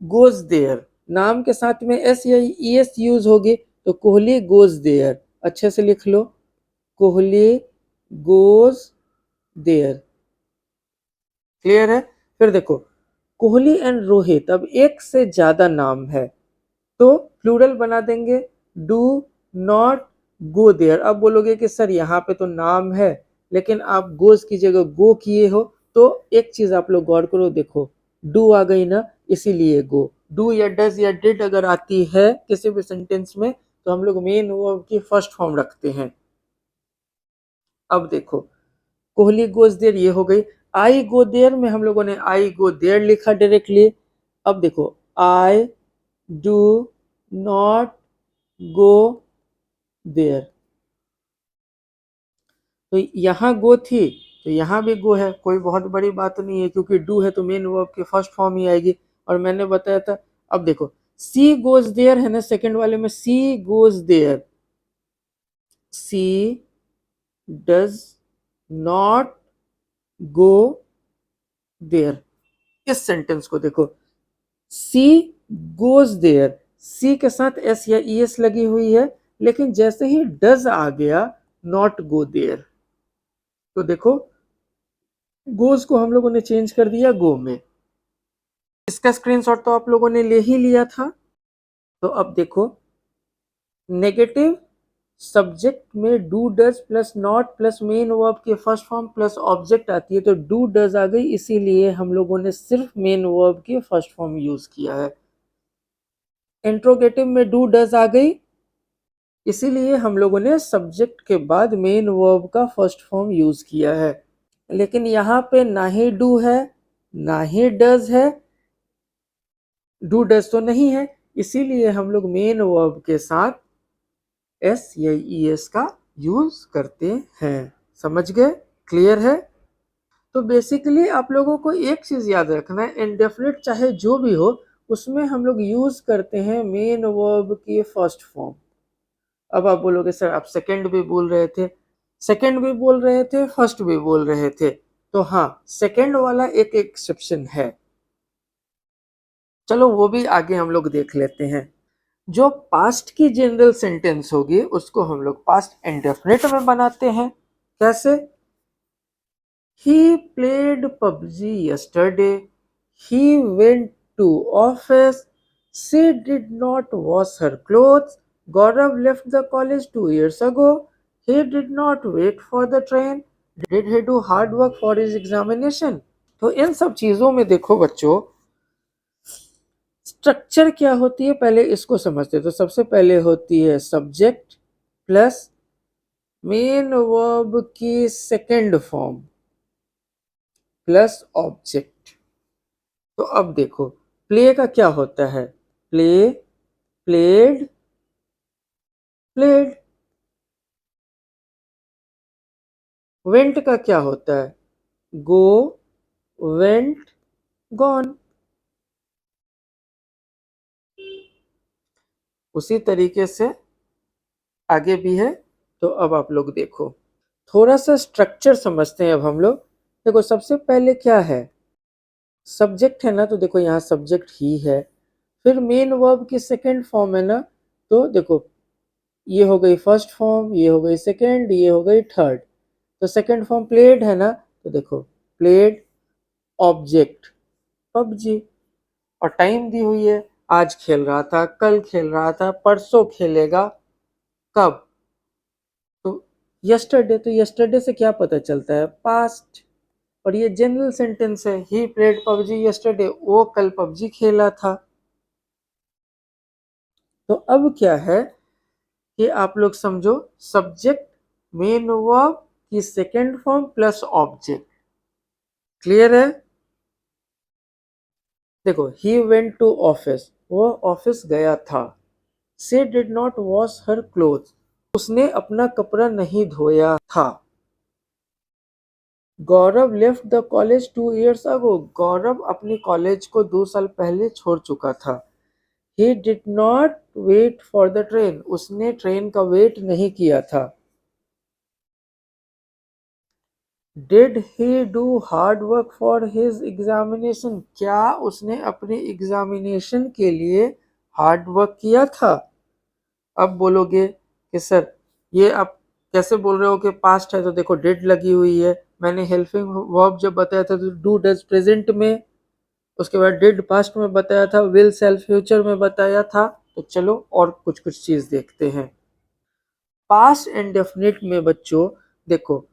गोज देयर, नाम के साथ में एस या ई एस यूज होगी, तो कोहली गोज देयर। अच्छे से लिख लो, कोहली गोज देयर। क्लियर है? फिर देखो, कोहली एंड रोहित, अब एक से ज्यादा नाम है तो प्लूरल बना देंगे, डू नॉट गो देयर। अब बोलोगे कि सर यहाँ पे तो नाम है लेकिन आप गोज की जगह गो किए हो, तो एक चीज आप लोग गौर करो, देखो डू आ गई ना, इसीलिए गो। डू या डज या डिड अगर आती है किसी भी सेंटेंस में, तो हम लोग मेन वर्ब की फर्स्ट फॉर्म रखते हैं। अब देखो, कोहली गोज देयर ये हो गई। आई गो देयर में हम लोगों ने आई गो देयर लिखा डायरेक्टली। अब देखो, I do not go there, तो यहाँ गो थी तो यहाँ भी गो है, कोई बहुत बड़ी बात नहीं है, क्योंकि डू है तो मेन वर्ब की फर्स्ट फॉर्म ही आएगी। और मैंने बताया था, अब देखो सी गोज देयर है ना, सेकंड वाले में she goes there, she does not go there. इस सेंटेंस को देखो, सी गोज देयर, सी के साथ एस या ई एस लगी हुई है, लेकिन जैसे ही डज आ गया, नॉट गो देयर, तो देखो गोज को हम लोगों ने चेंज कर दिया गो में। इसका स्क्रीनशॉट तो आप लोगों ने ले ही लिया था। तो अब देखो, नेगेटिव सब्जेक्ट में do does plus not plus main verb के फर्स्ट फॉर्म प्लस ऑब्जेक्ट आती है, तो डू डज आ गई, इसीलिए हम लोगों ने सिर्फ मेन वर्ब की फर्स्ट फॉर्म यूज किया है। इंट्रोगेटिव में डू डज आ गई, इसीलिए हम लोगों ने सब्जेक्ट के बाद मेन वर्ब का फर्स्ट फॉर्म यूज किया है। लेकिन यहाँ पे ना ही डू है ना ही डज है, डू डज तो नहीं है, इसीलिए हम लोग मेन वर्ब के साथ एस या ई एस का यूज करते हैं। समझ गए? क्लियर है? तो बेसिकली आप लोगों को एक चीज याद रखना है, इंडेफिनिट चाहे जो भी हो, उसमें हम लोग यूज करते हैं मेन वर्ब की फर्स्ट फॉर्म। अब आप बोलोगे सर आप सेकंड भी बोल रहे थे, सेकंड भी बोल रहे थे, फर्स्ट भी बोल रहे थे, तो हाँ सेकंड वाला एक एक्सेप्शन है, चलो वो भी आगे हम लोग देख लेते हैं। जो पास्ट की जनरल सेंटेंस होगी उसको हम लोग पास्ट इंडेफिनिट में बनाते हैं। कैसे? he played PUBG yesterday, he went to office, she did not wash her clothes, Gaurav left the college 2 years ago, he did not wait for the train, did he do hard work for his examination? तो इन सब चीजों में देखो बच्चों, structure क्या होती है पहले इसको समझते हैं। तो सबसे पहले होती है सब्जेक्ट प्लस मेन वर्ब की सेकंड फॉर्म प्लस ऑब्जेक्ट। तो अब देखो प्ले का क्या होता है, प्ले, प्लेड, प्लेड। वेंट का क्या होता है, गो, वेंट, गॉन। उसी तरीके से आगे भी है। तो अब आप लोग देखो, थोड़ा सा स्ट्रक्चर समझते हैं अब हम लोग। देखो सबसे पहले क्या है, सब्जेक्ट है ना, तो देखो यहाँ सब्जेक्ट ही है, फिर मेन वर्ब की सेकंड फॉर्म है ना, तो देखो ये हो गई फर्स्ट फॉर्म, ये हो गई सेकंड, ये हो गई थर्ड। तो सेकंड फॉर्म प्लेड है ना, तो देखो प्लेड, ऑब्जेक्ट पबजी, और टाइम दी हुई है, आज खेल रहा था, कल खेल रहा था, परसों खेलेगा, कब, तो यस्टरडे। तो यस्टरडे से क्या पता चलता है, पास्ट। और ये जनरल सेंटेंस है, ही प्लेड पबजी यस्टरडे, वो कल पबजी खेला था। तो अब क्या है कि आप लोग समझो, सब्जेक्ट मेन वर्ब की second form plus object. Clear है? देखो ही वेंट टू ऑफिस, वो ऑफिस गया था। She did not wash her cloth, उसने अपना कपड़ा नहीं धोया था। Gaurav left the college 2 years ago, Gaurav अपनी कॉलेज को 2 साल पहले छोड़ चुका था। He did not wait for the train, उसने ट्रेन का वेट नहीं किया था। Did he do hard work for his examination, क्या उसने अपने एग्जामिनेशन के लिए हार्ड वर्क किया था? अब बोलोगे कि सर ये आप कैसे बोल रहे हो कि पास्ट है, तो देखो डिड लगी हुई है, मैंने हेल्पिंग वर्ब जब बताया था तो डू डज प्रेजेंट में, उसके बाद डिड पास्ट में बताया था, विल सेल्फ फ्यूचर में बताया था। तो चलो और कुछ कुछ चीज देखते हैं। पास्ट इंडेफिनिट में बच्चों देखो,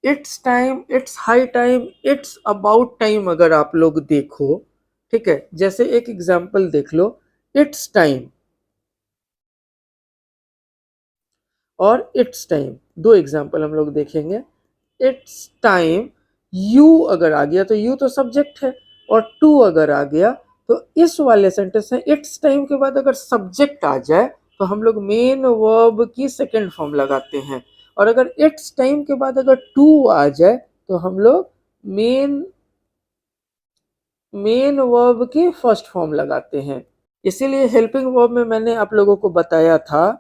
it's time, it's high time, it's about time अगर आप लोग देखो, ठीक है, जैसे एक एग्जांपल देख लो, इट्स टाइम और इट्स टाइम, दो एग्जांपल हम लोग देखेंगे। इट्स टाइम, यू अगर आ गया तो यू तो सब्जेक्ट है, और टू अगर आ गया तो इस वाले सेंटेंस में इट्स टाइम के बाद अगर सब्जेक्ट आ जाए तो हम लोग मेन वर्ब की सेकंड फॉर्म लगाते हैं, और अगर इट्स टाइम के बाद अगर टू आ जाए तो हम लोग मेन मेन वर्ब की फर्स्ट फॉर्म लगाते हैं। इसीलिए हेल्पिंग वर्ब में मैंने आप लोगों को बताया था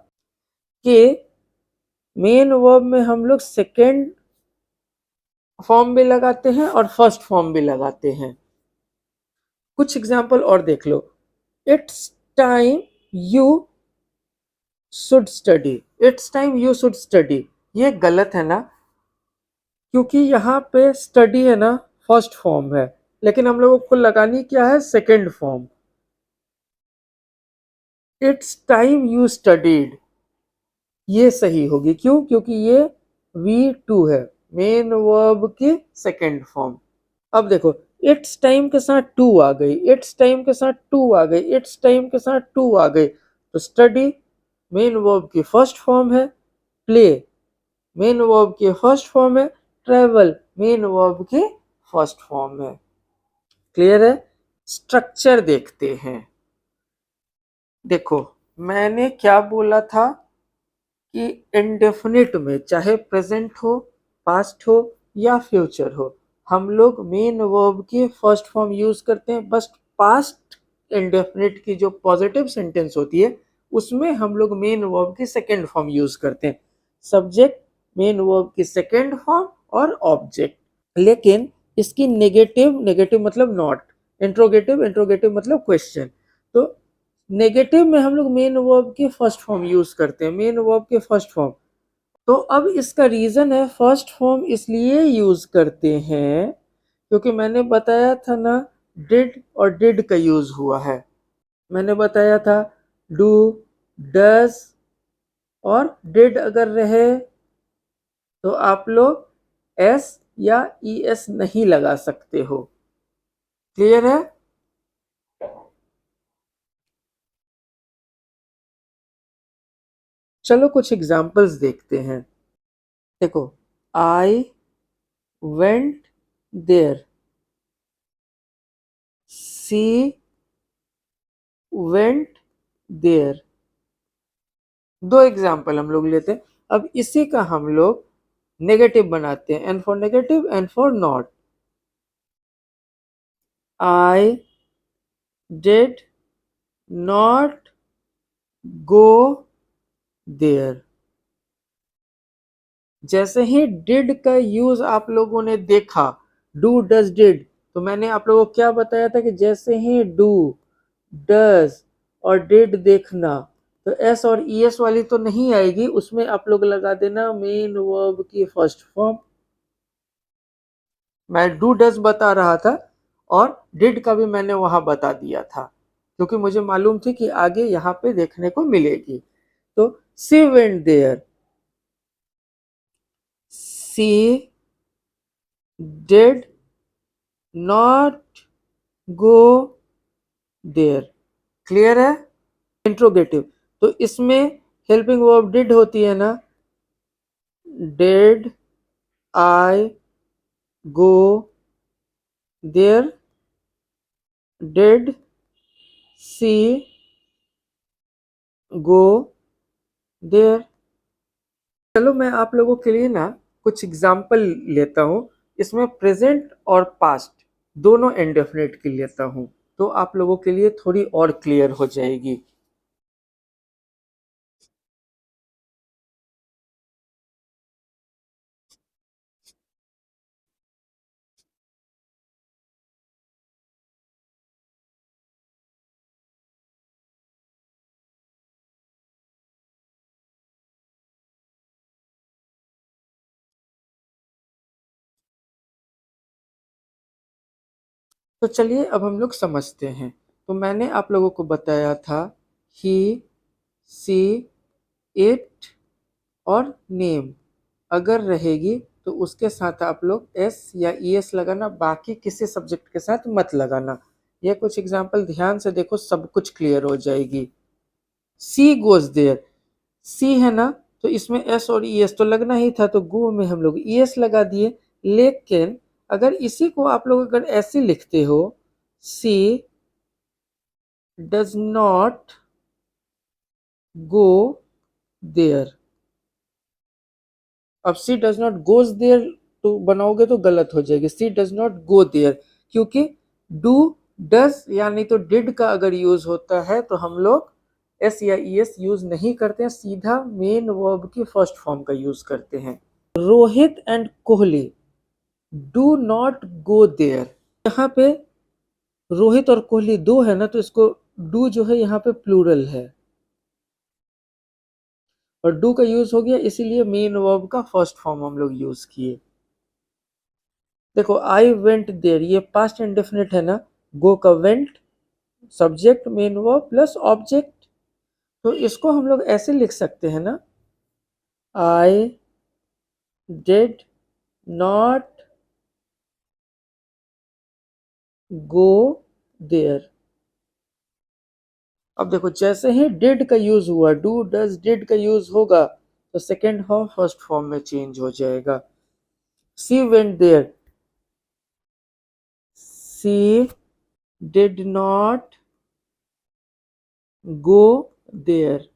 कि मेन वर्ब में हम लोग सेकेंड फॉर्म भी लगाते हैं और फर्स्ट फॉर्म भी लगाते हैं। कुछ एग्जाम्पल और देख लो, it's time you should study, it's time you should study, ये गलत है ना, क्योंकि यहाँ पे स्टडी है ना फर्स्ट फॉर्म है, लेकिन हम लोगों को लगानी क्या है, second form. It's time you studied, ये सही होगी, क्यों, क्योंकि ये V2 है, मेन वर्ब की सेकेंड फॉर्म। अब देखो इट्स टाइम के साथ टू आ गई, इट्स टाइम के साथ टू आ गई, इट्स टाइम के साथ टू आ गई, तो स्टडी मेन वर्ब की फर्स्ट फॉर्म है, प्ले मेन वर्ब की फर्स्ट फॉर्म है, ट्रेवल मेन वर्ब की फर्स्ट फॉर्म है। क्लियर है? स्ट्रक्चर देखते हैं। देखो मैंने क्या बोला था कि इंडेफिनिट में चाहे प्रेजेंट हो, पास्ट हो या फ्यूचर हो, हम लोग मेन वर्ब की फर्स्ट फॉर्म यूज करते हैं। बस पास्ट इंडेफिनिट की जो पॉजिटिव सेंटेंस होती है उसमें हम लोग मेन वर्ब की सेकेंड फॉर्म यूज करते हैं, सब्जेक्ट, मेन वर्ब की सेकेंड फॉर्म और ऑब्जेक्ट। लेकिन इसकी नेगेटिव, नेगेटिव मतलब नॉट, इंट्रोगेटिव, इंट्रोगेटिव मतलब क्वेश्चन, तो नेगेटिव में हम लोग मेन वर्ब की फर्स्ट फॉर्म यूज करते हैं, मेन वर्ब के फर्स्ट फॉर्म। तो अब इसका रीजन है फर्स्ट फॉर्म इसलिए यूज करते हैं क्योंकि मैंने बताया था ना, डिड और डिड का यूज हुआ है। मैंने बताया था डू, डज और डिड अगर रहे तो आप लोग एस या ई एस नहीं लगा सकते हो। क्लियर है? चलो कुछ एग्जाम्पल्स देखते हैं। देखो, I went there, she went there. दो एग्जाम्पल हम लोग लेते हैं। अब इसी का हम लोग नेगेटिव बनाते हैं, N for negative, N for not. I did not go there. जैसे ही डिड का यूज आप लोगों ने देखा, डू डज डिड, तो मैंने आप लोगों को क्या बताया था कि जैसे ही डू, डज और डिड देखना तो एस और ई एस वाली तो नहीं आएगी, उसमें आप लोग लगा देना मेन वर्ब की फर्स्ट फॉर्म। मैं डू डज बता रहा था और डिड का भी मैंने वहां बता दिया था क्योंकि मुझे मालूम थी कि आगे यहाँ पे देखने को मिलेगी। तो she went there, she did not go there. Clear है? इंट्रोगेटिव, तो इसमें हेल्पिंग वर्ब डिड होती है ना, did I go there, did she go there. चलो मैं आप लोगों के लिए ना कुछ एग्जाम्पल लेता हूँ। इसमें प्रेजेंट और पास्ट दोनों इंडेफिनिट की लेता हूँ तो आप लोगों के लिए थोड़ी और क्लियर हो जाएगी। तो चलिए अब हम लोग समझते हैं। तो मैंने आप लोगों को बताया था ही, सी, इट और नेम अगर रहेगी तो उसके साथ आप लोग एस या ई एस लगाना, बाकी किसी सब्जेक्ट के साथ मत लगाना। ये कुछ एग्जाम्पल ध्यान से देखो, सब कुछ क्लियर हो जाएगी। सी गोज देयर, सी है ना, तो इसमें एस और ई एस तो लगना ही था, तो गो में हम लोग ई एस लगा दिए। लेकिन अगर इसी को आप लोग अगर ऐसे लिखते हो, सी डज नॉट गो देयर। अब सी डज नॉट गोज देयर तो बनाओगे तो गलत हो जाएगी, सी डज नॉट गो देयर, क्योंकि डू, डज यानी तो डिड का अगर यूज होता है तो हम लोग एस या ई एस यूज नहीं करते हैं, सीधा मेन वर्ब की फर्स्ट फॉर्म का यूज करते हैं। Rohit and Kohli do not go there. यहाँ पे रोहित और कोहली दो है ना, तो इसको डू जो है यहाँ पे प्लूरल है और डू का यूज हो गया, इसीलिए मेन वर्ब का फर्स्ट फॉर्म हम लोग यूज किए। देखो, आई वेंट देयर ये पास्ट इंडेफिनिट है ना, गो का went subject main verb plus object, तो इसको हम लोग ऐसे लिख सकते हैं ना, I did not go there. अब देखो, जैसे ही डिड का यूज हुआ, डू डज डिड का यूज होगा तो सेकेंड फॉर्म फर्स्ट फॉर्म में चेंज हो जाएगा। She went there, she did not go there.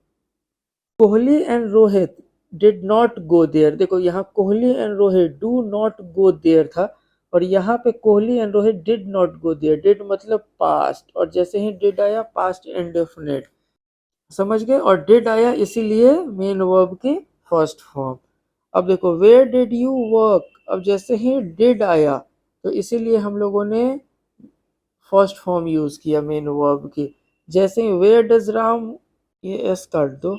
Kohli and Rohit did not go there. देखो यहाँ Kohli and Rohit do not go there था और यहाँ पे Kohli and Rohit did not go there. Did मतलब पास्ट और जैसे ही डिड आया पास्ट इंडेफिनिट, समझ गए? और डिड आया इसीलिए मेन वर्ब की फर्स्ट फॉर्म। अब देखो, वेयर डिड यू वर्क, अब जैसे ही डिड आया तो इसीलिए हम लोगों ने फर्स्ट फॉर्म यूज किया मेन वर्ब की। जैसे ही वेयर डज राम, ये एस काट दो,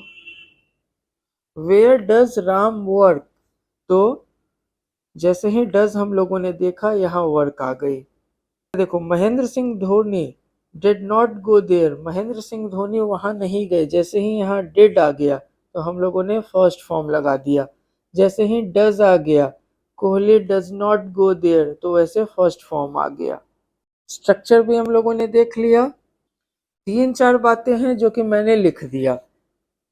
वेयर डज राम वर्क, तो जैसे ही डज हम लोगों ने देखा यहाँ वर्क आ गई। देखो Mahendra Singh Dhoni did not go there, Mahendra Singh Dhoni वहां नहीं गए, जैसे ही यहाँ डिड आ गया तो हम लोगों ने फर्स्ट फॉर्म लगा दिया। जैसे ही डज आ गया, Kohli does not go there, तो वैसे फर्स्ट फॉर्म आ गया। स्ट्रक्चर भी हम लोगों ने देख लिया। तीन चार बातें हैं जो कि मैंने लिख दिया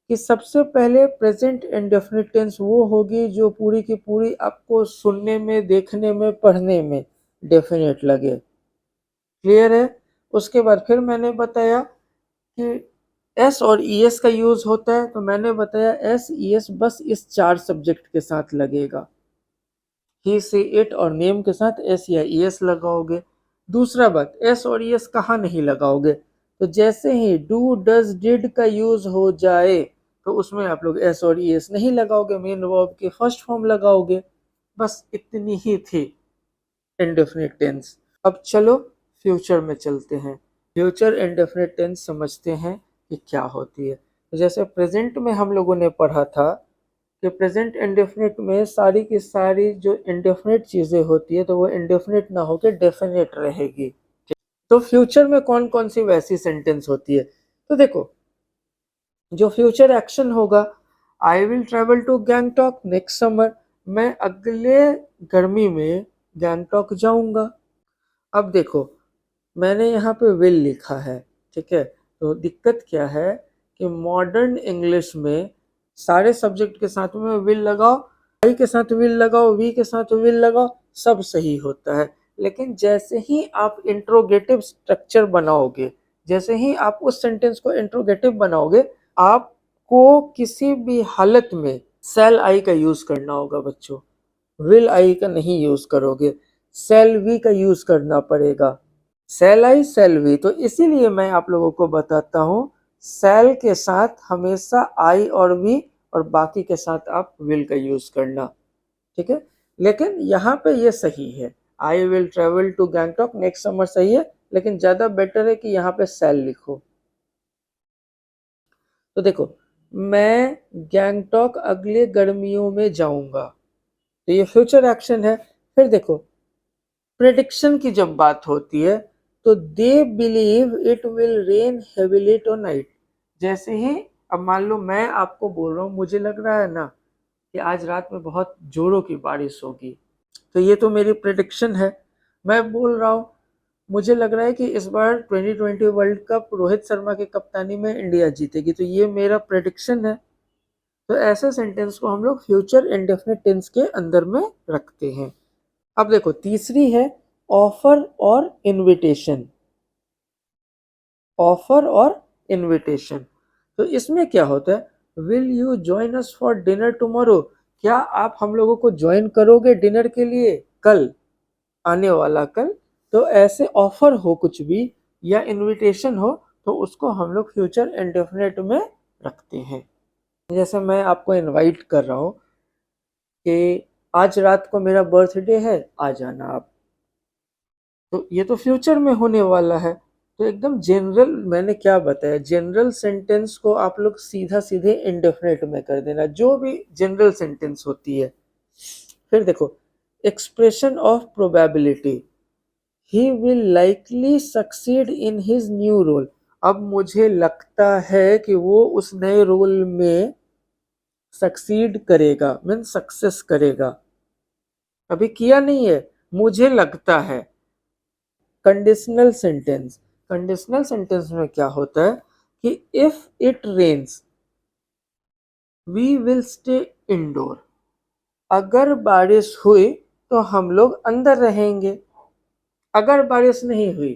कि सबसे पहले प्रेजेंट इंडेफिनिट टेंस वो होगी जो पूरी की पूरी आपको सुनने में, देखने में, पढ़ने में डेफिनेट लगे। क्लियर है। उसके बाद फिर मैंने बताया कि एस और ईएस का यूज होता है, तो मैंने बताया एस ईएस बस इस चार सब्जेक्ट के साथ लगेगा। ही से इट और नेम के साथ एस या ईएस लगाओगे। दूसरा बात, एस और ईएस कहाँ नहीं लगाओगे, तो जैसे ही डू डज डिड का यूज हो जाए तो उसमें आप लोग एस और ईएस नहीं लगाओगे, मेन वर्ब के फर्स्ट फॉर्म लगाओगे। बस इतनी ही थी इंडेफिनिट टेंस। अब चलो फ्यूचर में चलते हैं। फ्यूचर इंडेफिनिट टेंस समझते हैं कि क्या होती है। तो जैसे प्रेजेंट में हम लोगों ने पढ़ा था कि प्रेजेंट इंडेफिनिट में सारी की सारी जो इंडेफिनिट चीजें होती है तो वो इंडेफिनिट ना होकर डेफिनेट रहेगी। तो फ्यूचर में कौन कौन सी वैसी सेंटेंस होती है, तो देखो जो फ्यूचर एक्शन होगा, I will travel to Gangtok next summer, मैं अगले गर्मी में गैंगटॉक जाऊंगा। अब देखो मैंने यहाँ पे विल लिखा है, ठीक है, तो दिक्कत क्या है कि मॉडर्न इंग्लिश में सारे सब्जेक्ट के साथ में विल लगाओ, आई के साथ विल लगाओ, वी के साथ विल लगाओ, सब सही होता है। लेकिन जैसे ही आप इंट्रोगेटिव स्ट्रक्चर बनाओगे, जैसे ही आप उस सेंटेंस को इंट्रोगेटिव बनाओगे, आपको किसी भी हालत में सेल आई का यूज करना होगा बच्चों, विल आई का नहीं यूज करोगे, सेल वी का यूज करना पड़ेगा। सेल आई सेल वी, तो इसीलिए मैं आप लोगों को बताता हूं सेल के साथ हमेशा आई और वी और बाकी के साथ आप विल का यूज करना, ठीक है। लेकिन यहाँ पे ये सही है, I will travel to Gangtok next summer सही है, लेकिन ज्यादा बेटर है कि यहाँ पे सेल लिखो। तो देखो मैं गैंगटॉक अगले गर्मियों में जाऊंगा, तो ये फ्यूचर एक्शन है। फिर देखो प्रेडिक्शन की जब बात होती है तो they believe it will rain heavily tonight, जैसे ही अब मान लो मैं आपको बोल रहा हूँ मुझे लग रहा है ना कि आज रात में बहुत जोरों की बारिश होगी, तो ये तो मेरी प्रेडिक्शन है। मैं बोल रहा हूँ मुझे लग रहा है कि इस बार 2020 वर्ल्ड कप रोहित शर्मा की कप्तानी में इंडिया जीतेगी, तो ये मेरा प्रेडिक्शन है। तो ऐसे सेंटेंस को हम लोग फ्यूचर इंडेफिनिट टेंस के अंदर में रखते हैं। अब देखो तीसरी है ऑफर और इनविटेशन। ऑफर और इनविटेशन, तो इसमें क्या होता है, will you join us for dinner tomorrow, क्या आप हम लोगों को ज्वाइन करोगे डिनर के लिए कल, आने वाला कल। तो ऐसे ऑफर हो कुछ भी या इनविटेशन हो तो उसको हम लोग फ्यूचर इंडेफिनिट में रखते हैं। जैसे मैं आपको इनवाइट कर रहा हूँ कि आज रात को मेरा बर्थडे है, आ जाना आप, तो ये तो फ्यूचर में होने वाला है। तो एकदम जनरल मैंने क्या बताया, जनरल सेंटेंस को आप लोग सीधा सीधे इंडेफिनिट में कर देना, जो भी जनरल सेंटेंस होती है। फिर देखो expression of probability, he will likely succeed in his new role, अब मुझे लगता है कि वो उस नए रोल में सक्सीड करेगा, मीन सक्सेस करेगा, अभी किया नहीं है, मुझे लगता है। कंडीशनल सेंटेंस, कंडीशनल सेंटेंस में क्या होता है कि if it rains we will stay indoor, अगर बारिश हुई तो हम लोग अंदर रहेंगे, अगर बारिश नहीं हुई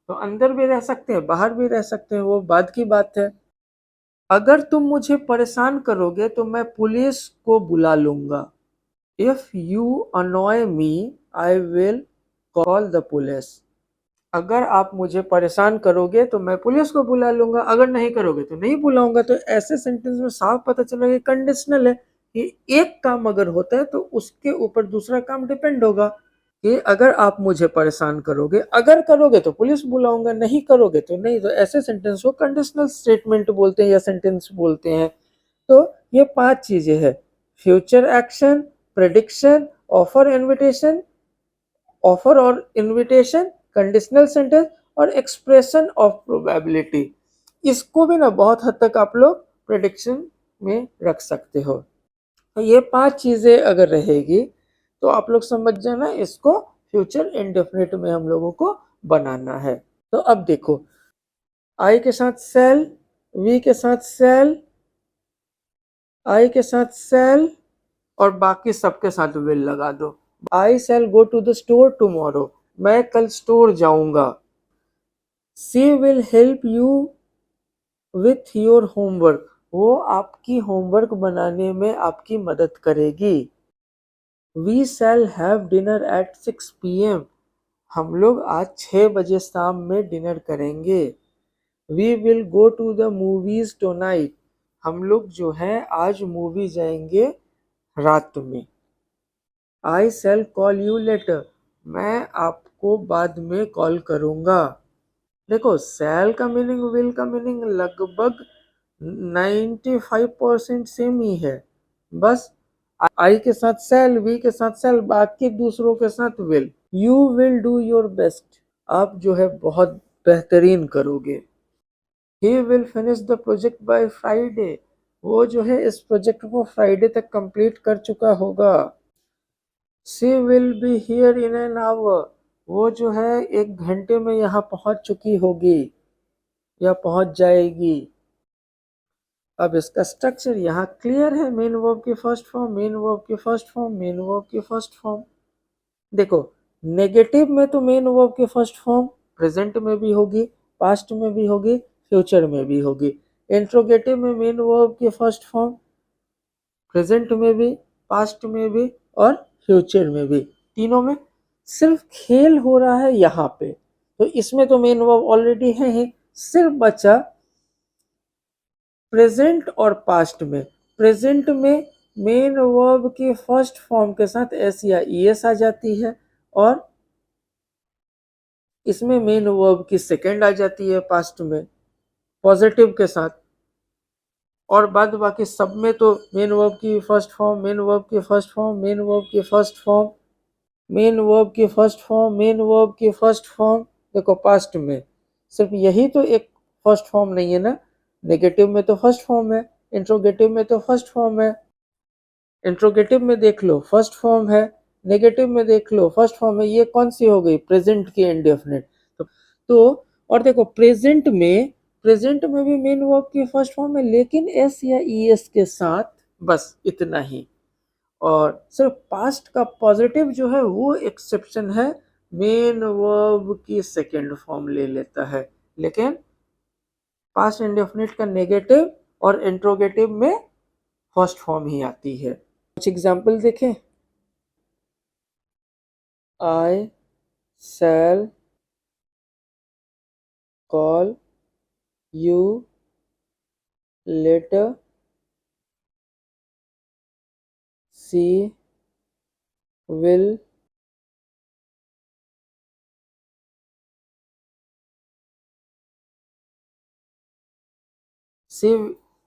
तो अंदर भी रह सकते हैं बाहर भी रह सकते हैं, वो बाद की बात है। अगर तुम मुझे परेशान करोगे तो मैं पुलिस को बुला लूंगा, if you अनॉय me I will call the police, अगर आप मुझे परेशान करोगे तो मैं पुलिस को बुला लूंगा, अगर नहीं करोगे तो नहीं बुलाऊंगा। तो ऐसे सेंटेंस में साफ पता चला कि कंडीशनल है कि एक काम अगर होता है तो उसके ऊपर दूसरा काम डिपेंड होगा, कि अगर आप मुझे परेशान करोगे, अगर करोगे तो पुलिस बुलाऊंगा, नहीं करोगे तो नहीं। तो ऐसे सेंटेंस को कंडीशनल स्टेटमेंट बोलते हैं या सेंटेंस बोलते हैं। तो ये 5 चीजें हैं: फ्यूचर एक्शन, प्रेडिक्शन, ऑफर और इनविटेशन, कंडीशनल सेंटेंस और एक्सप्रेशन ऑफ प्रोबेबिलिटी। इसको भी ना बहुत हद तक आप लोग प्रेडिक्शन में रख सकते हो। तो ये 5 चीजें अगर रहेगी तो आप लोग समझ जाना, इसको फ्यूचर इंडेफिनिट में हम लोगों को बनाना है। तो अब देखो, आई के साथ सेल, वी के साथ सेल, आई के साथ सेल और बाकी सबके साथ विल लगा दो। I shall go to the store tomorrow, मैं कल स्टोर जाऊंगा। She will help you with your homework, वो आपकी होमवर्क बनाने में आपकी मदद करेगी। We shall have dinner at 6 PM, हम लोग आज 6 बजे शाम में डिनर करेंगे। We will go to the movies tonight, हम लोग जो है आज मूवी जाएंगे रात में। I shall call you later, मैं आपको बाद में कॉल करूंगा। देखो, शैल का मीनिंग, विल का मीनिंग लगभग 95% सेम ही है। बस आई के साथ शैल, वी के साथ शैल, बाकी दूसरों के साथ will. You will do your best, आप जो है बहुत बेहतरीन करोगे। He will finish the project by Friday, वो जो है इस प्रोजेक्ट को फ्राइडे तक कंप्लीट कर चुका होगा। She will be here in an our, वो जो है 1 घंटे में यहाँ पहुंच चुकी होगी या पहुंच जाएगी। अब इसका स्ट्रक्चर यहाँ क्लियर है, मेन वर्ब की फर्स्ट फॉर्म, मेन वर्ब की फर्स्ट फॉर्म, मेन वर्ब की फर्स्ट फॉर्म। देखो, नेगेटिव में तो मेन वर्ब की फर्स्ट फॉर्म प्रेजेंट में भी होगी, पास्ट में भी होगी, फ्यूचर में भी होगी। इंट्रोगेटिव में मेन वर्ब की फर्स्ट फॉर्म प्रेजेंट में भी, पास्ट में भी और फ्यूचर में भी, तीनों में। सिर्फ खेल हो रहा है यहाँ पे, तो इसमें तो मेन वर्ब ऑलरेडी है ही, सिर्फ बचा प्रेजेंट और पास्ट में। प्रेजेंट में मेन वर्ब की फर्स्ट फॉर्म के साथ एस या ईएस आ जाती है, और इसमें मेन वर्ब की सेकेंड आ जाती है पास्ट में पॉजिटिव के साथ। और बाद बाकी सब में तो मेन वर्ब की फर्स्ट फॉर्म, मेन वर्ब की फर्स्ट फॉर्म, मेन वर्ब की फर्स्ट फॉर्म, मेन वर्ब की फर्स्ट फॉर्म, मेन वर्ब की फर्स्ट फॉर्म। देखो, पास्ट में सिर्फ यही तो एक फर्स्ट फॉर्म नहीं है ना, नेगेटिव में तो फर्स्ट फॉर्म है, इंट्रोगेटिव में तो फर्स्ट फॉर्म है। इंट्रोगेटिव में देख लो फर्स्ट फॉर्म है, नेगेटिव में देख लो फर्स्ट फॉर्म है। ये कौन सी हो गई? प्रेजेंट की इंडेफिनिट। तो और देखो, प्रेजेंट में भी मेन वर्ब की फर्स्ट फॉर्म है, लेकिन एस या ईएस के साथ, बस इतना ही। और सिर्फ पास्ट का पॉजिटिव जो है वो एक्सेप्शन है, मेन वर्ब की सेकेंड फॉर्म ले लेता है, लेकिन पास्ट इंडेफिनिट का नेगेटिव और इंट्रोगेटिव में फर्स्ट फॉर्म ही आती है। कुछ एग्जाम्पल देखें। I shall call you later, she will see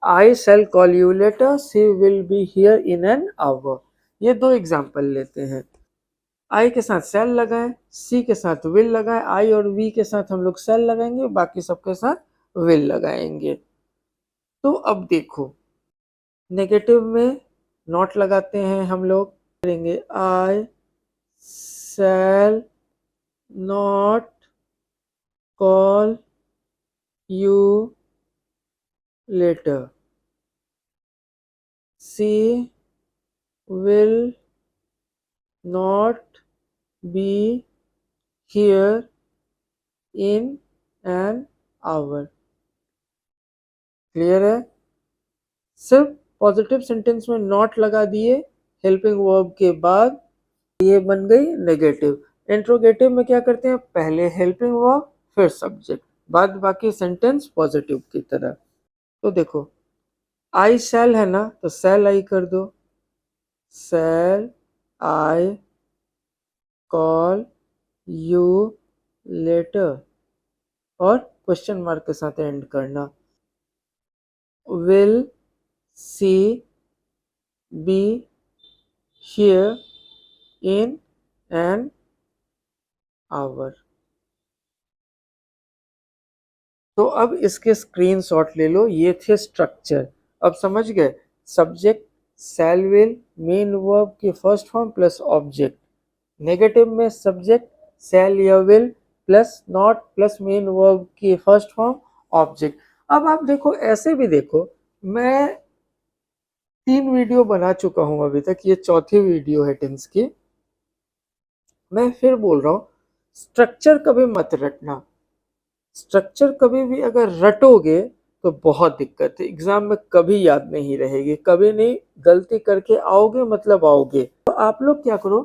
I shall call you later, she will be here in an hour. ये दो एग्जाम्पल लेते हैं। आई के साथ शैल लगाएं, सी के साथ विल लगाएं, आई और वी के साथ हम लोग शैल लगाएंगे, बाकी सबके साथ विल लगाएंगे। तो अब देखो, नेगेटिव में नॉट लगाते हैं हम लोग, करेंगे I shall not call you later, she will not be here in an hour. Clear है? सिर्फ पॉजिटिव सेंटेंस में नॉट लगा दिए हेल्पिंग वर्ब के बाद, ये बन गई नेगेटिव। इंट्रोगेटिव में क्या करते हैं? पहले हेल्पिंग वर्ब फिर सब्जेक्ट, बाद बाकी सेंटेंस पॉजिटिव की तरह। तो देखो, आई शैल है ना, तो शैल आई कर दो, shall I call you later, और क्वेश्चन मार्क के साथ एंड करना। Will she be here in an hour। तो अब इसके स्क्रीनशॉट ले लो, ये थे स्ट्रक्चर। अब समझ गए, subject, shall will, main verb की first form plus object. Negative में सब्जेक्ट, शैल या will plus not plus main verb की फर्स्ट फॉर्म ऑब्जेक्ट। अब आप देखो, ऐसे भी देखो, मैं 3 वीडियो बना चुका हूं अभी तक, ये चौथी वीडियो है टेंस की। मैं फिर बोल रहा हूं, स्ट्रक्चर कभी मत रटना। स्ट्रक्चर कभी भी अगर रटोगे तो बहुत दिक्कत है, एग्जाम में कभी याद नहीं रहेगी, कभी नहीं, गलती करके आओगे मतलब आओगे। तो आप लोग क्या करो,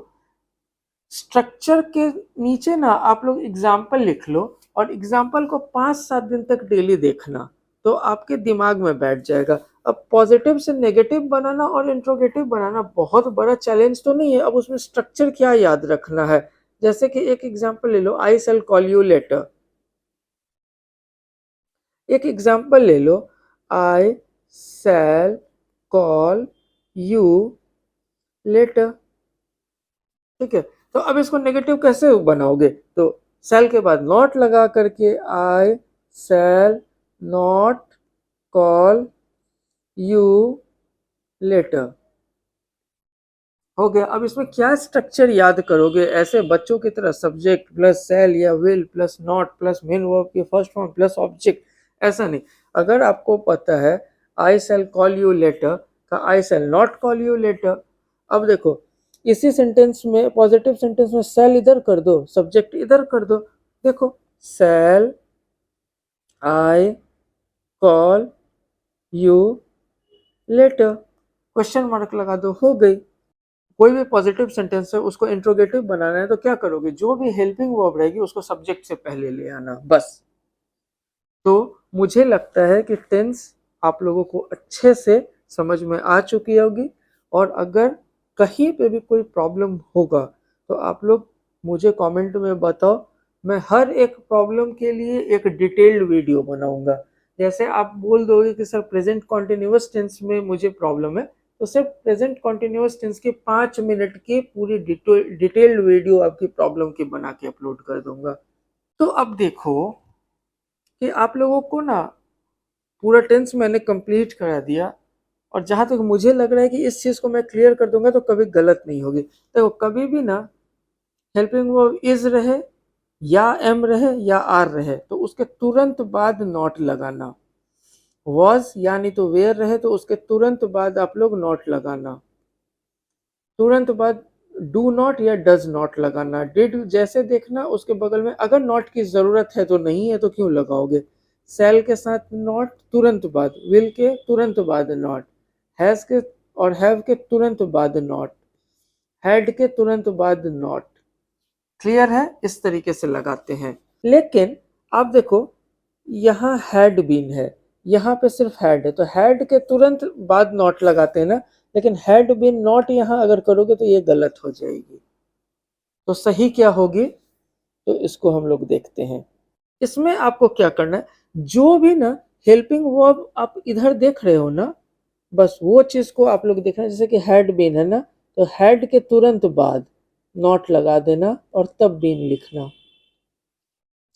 स्ट्रक्चर के नीचे ना आप लोग एग्जाम्पल लिख लो, और एग्जाम्पल को 5-7 दिन तक डेली देखना, तो आपके दिमाग में बैठ जाएगा। अब पॉजिटिव से नेगेटिव बनाना और इंट्रोगेटिव बनाना बहुत बड़ा चैलेंज तो नहीं है, अब उसमें स्ट्रक्चर क्या याद रखना है। जैसे कि एक एग्जाम्पल ले लो, आई शैल कॉल यू लेटर। एक एग्जाम्पल ले लो, आई शैल कॉल यू लेटर। ठीक है, तो अब इसको नेगेटिव कैसे बनाओगे, तो शैल के बाद नॉट लगा करके, I shall not call you later. हो गया। अब इसमें क्या स्ट्रक्चर याद करोगे, ऐसे बच्चों की तरह सब्जेक्ट प्लस शैल या will plus not plus main verb की फर्स्ट फॉर्म प्लस ऑब्जेक्ट, ऐसा नहीं। अगर आपको पता है I shall call you later का I shall not call you later, अब देखो इसी सेंटेंस में, पॉजिटिव सेंटेंस में शैल इधर कर दो, सब्जेक्ट इधर कर दो। देखो, shall I call you later, question mark लगा दो, हो गई। कोई भी पॉजिटिव सेंटेंस है उसको इंट्रोगेटिव बनाना है तो क्या करोगे, जो भी हेल्पिंग वर्ब रहेगी उसको सब्जेक्ट से पहले ले आना, बस। तो मुझे लगता है कि टेंस आप लोगों को अच्छे से समझ में आ चुकी होगी, और अगर कहीं पे भी कोई प्रॉब्लम होगा तो आप लोग मुझे कमेंट में बताओ। मैं हर एक प्रॉब्लम के लिए एक डिटेल्ड वीडियो बनाऊंगा। जैसे आप बोल दोगे कि सर प्रेजेंट कॉन्टिन्यूअस टेंस में मुझे प्रॉब्लम है, तो सिर्फ प्रेजेंट कॉन्टिन्यूअस टेंस की 5 मिनट की पूरी डिटेल्ड वीडियो आपकी प्रॉब्लम की बना के अपलोड कर दूंगा। तो अब देखो कि आप लोगों को ना पूरा टेंस मैंने कंप्लीट करा दिया, और जहां तक मुझे लग रहा है कि इस चीज को मैं क्लियर कर दूंगा तो कभी गलत नहीं होगी। देखो, कभी भी ना हेल्पिंग वर्ब इज रहे या एम रहे या आर रहे तो उसके तुरंत बाद नॉट लगाना। वॉज यानी तो वेयर रहे तो उसके तुरंत बाद आप लोग नॉट लगाना। तुरंत बाद डू नॉट या डज नॉट लगाना। डिड जैसे देखना उसके बगल में, अगर नॉट की जरूरत है तो नहीं है तो क्यों लगाओगे। सेल के साथ नॉट तुरंत बाद, विल के तुरंत बाद नॉट, हैज के और हैव के तुरंत बाद नॉट, हैड के तुरंत बाद नॉट। क्लियर है, इस तरीके से लगाते हैं। लेकिन आप देखो, यहाँ हैड बीन है, यहाँ पे सिर्फ हैड है, तो हैड के तुरंत बाद नॉट लगाते हैं ना, लेकिन हैड बीन नॉट यहाँ अगर करोगे तो ये गलत हो जाएगी। तो सही क्या होगी, तो इसको हम लोग देखते हैं। इसमें आपको क्या करना है, जो भी ना हेल्पिंग वर्ब आप इधर देख रहे हो ना, बस वो चीज को आप लोग देखना। जैसे कि हैड बीन है ना, तो हैड के तुरंत बाद नॉट लगा देना और तब बीन लिखना।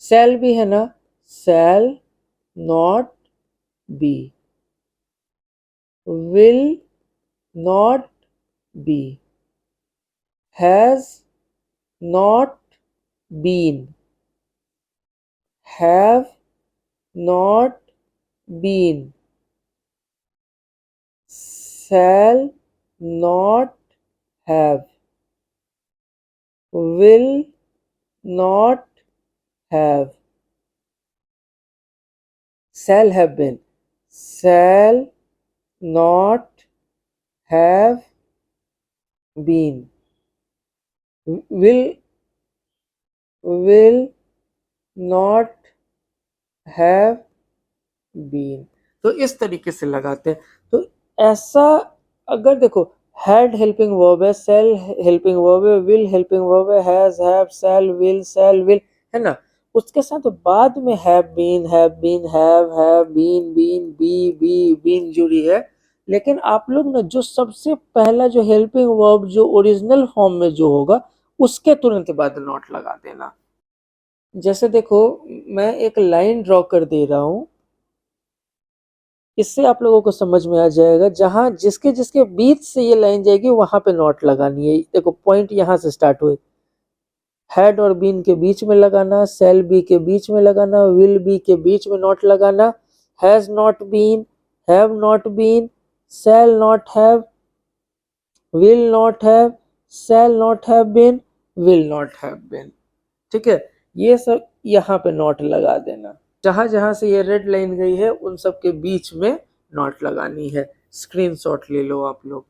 शैल भी है ना, shall not be, will not be, has not been, have not been, shall not have, will not have, shall have been, shall not have been, will not have been। तो इस तरीके से लगाते हैं। तो ऐसा, अगर देखो, हैड हेल्पिंग वर्ब है, सेल हेल्पिंग वर्ब है, विल हेल्पिंग वर्ब है, हैज, हैव, सेल विल, है ना, उसके साथ बाद में have been, have been, have been, been, be been जुड़ी है, लेकिन आप लोग ना जो सबसे पहला जो हेल्पिंग वर्ब जो ओरिजिनल फॉर्म में जो होगा उसके तुरंत बाद नॉट लगा देना। जैसे देखो, मैं एक लाइन ड्रॉ कर दे रहा हूं, इससे आप लोगों को समझ में आ जाएगा। जहां जिसके जिसके बीच से ये लाइन जाएगी वहां पे नॉट लगानी है। देखो पॉइंट यहां से स्टार्ट हुए, हैड और बीन के बीच में लगाना, सेल बी के बीच में लगाना, विल बी के बीच में नॉट लगाना, has not been, have not been, shall not have, will not have, shall not have been, will not have been. ठीक है, ये सब यहाँ पे नॉट लगा देना। जहां जहां से ये रेड लाइन गई है उन सब के बीच में नॉट लगानी है। स्क्रीनशॉट ले लो आप लोग।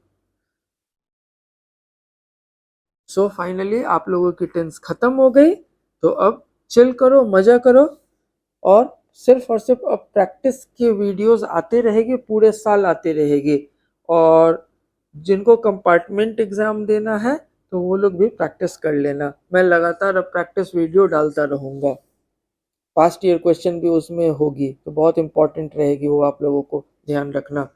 सो फाइनली आप लोगों की टेंस खत्म हो गई। तो अब चिल करो, मजा करो, और सिर्फ अब प्रैक्टिस की वीडियोस आते रहेगी, पूरे साल आते रहेगी। और जिनको कंपार्टमेंट एग्जाम देना है तो वो लोग भी प्रैक्टिस कर लेना। मैं लगातार अब प्रैक्टिस वीडियो डालता रहूंगा। पास्ट ईयर क्वेश्चन भी उसमें होगी, तो बहुत इंपॉर्टेंट रहेगी वो, आप लोगों को ध्यान रखना।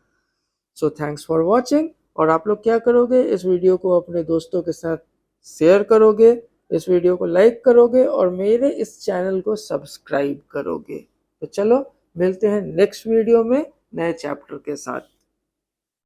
So thanks for watching. और आप लोग क्या करोगे, इस वीडियो को अपने दोस्तों के साथ शेयर करोगे, इस वीडियो को लाइक करोगे और मेरे इस चैनल को सब्सक्राइब करोगे। तो चलो मिलते हैं नेक्स्ट वीडियो में नए चैप्टर के साथ।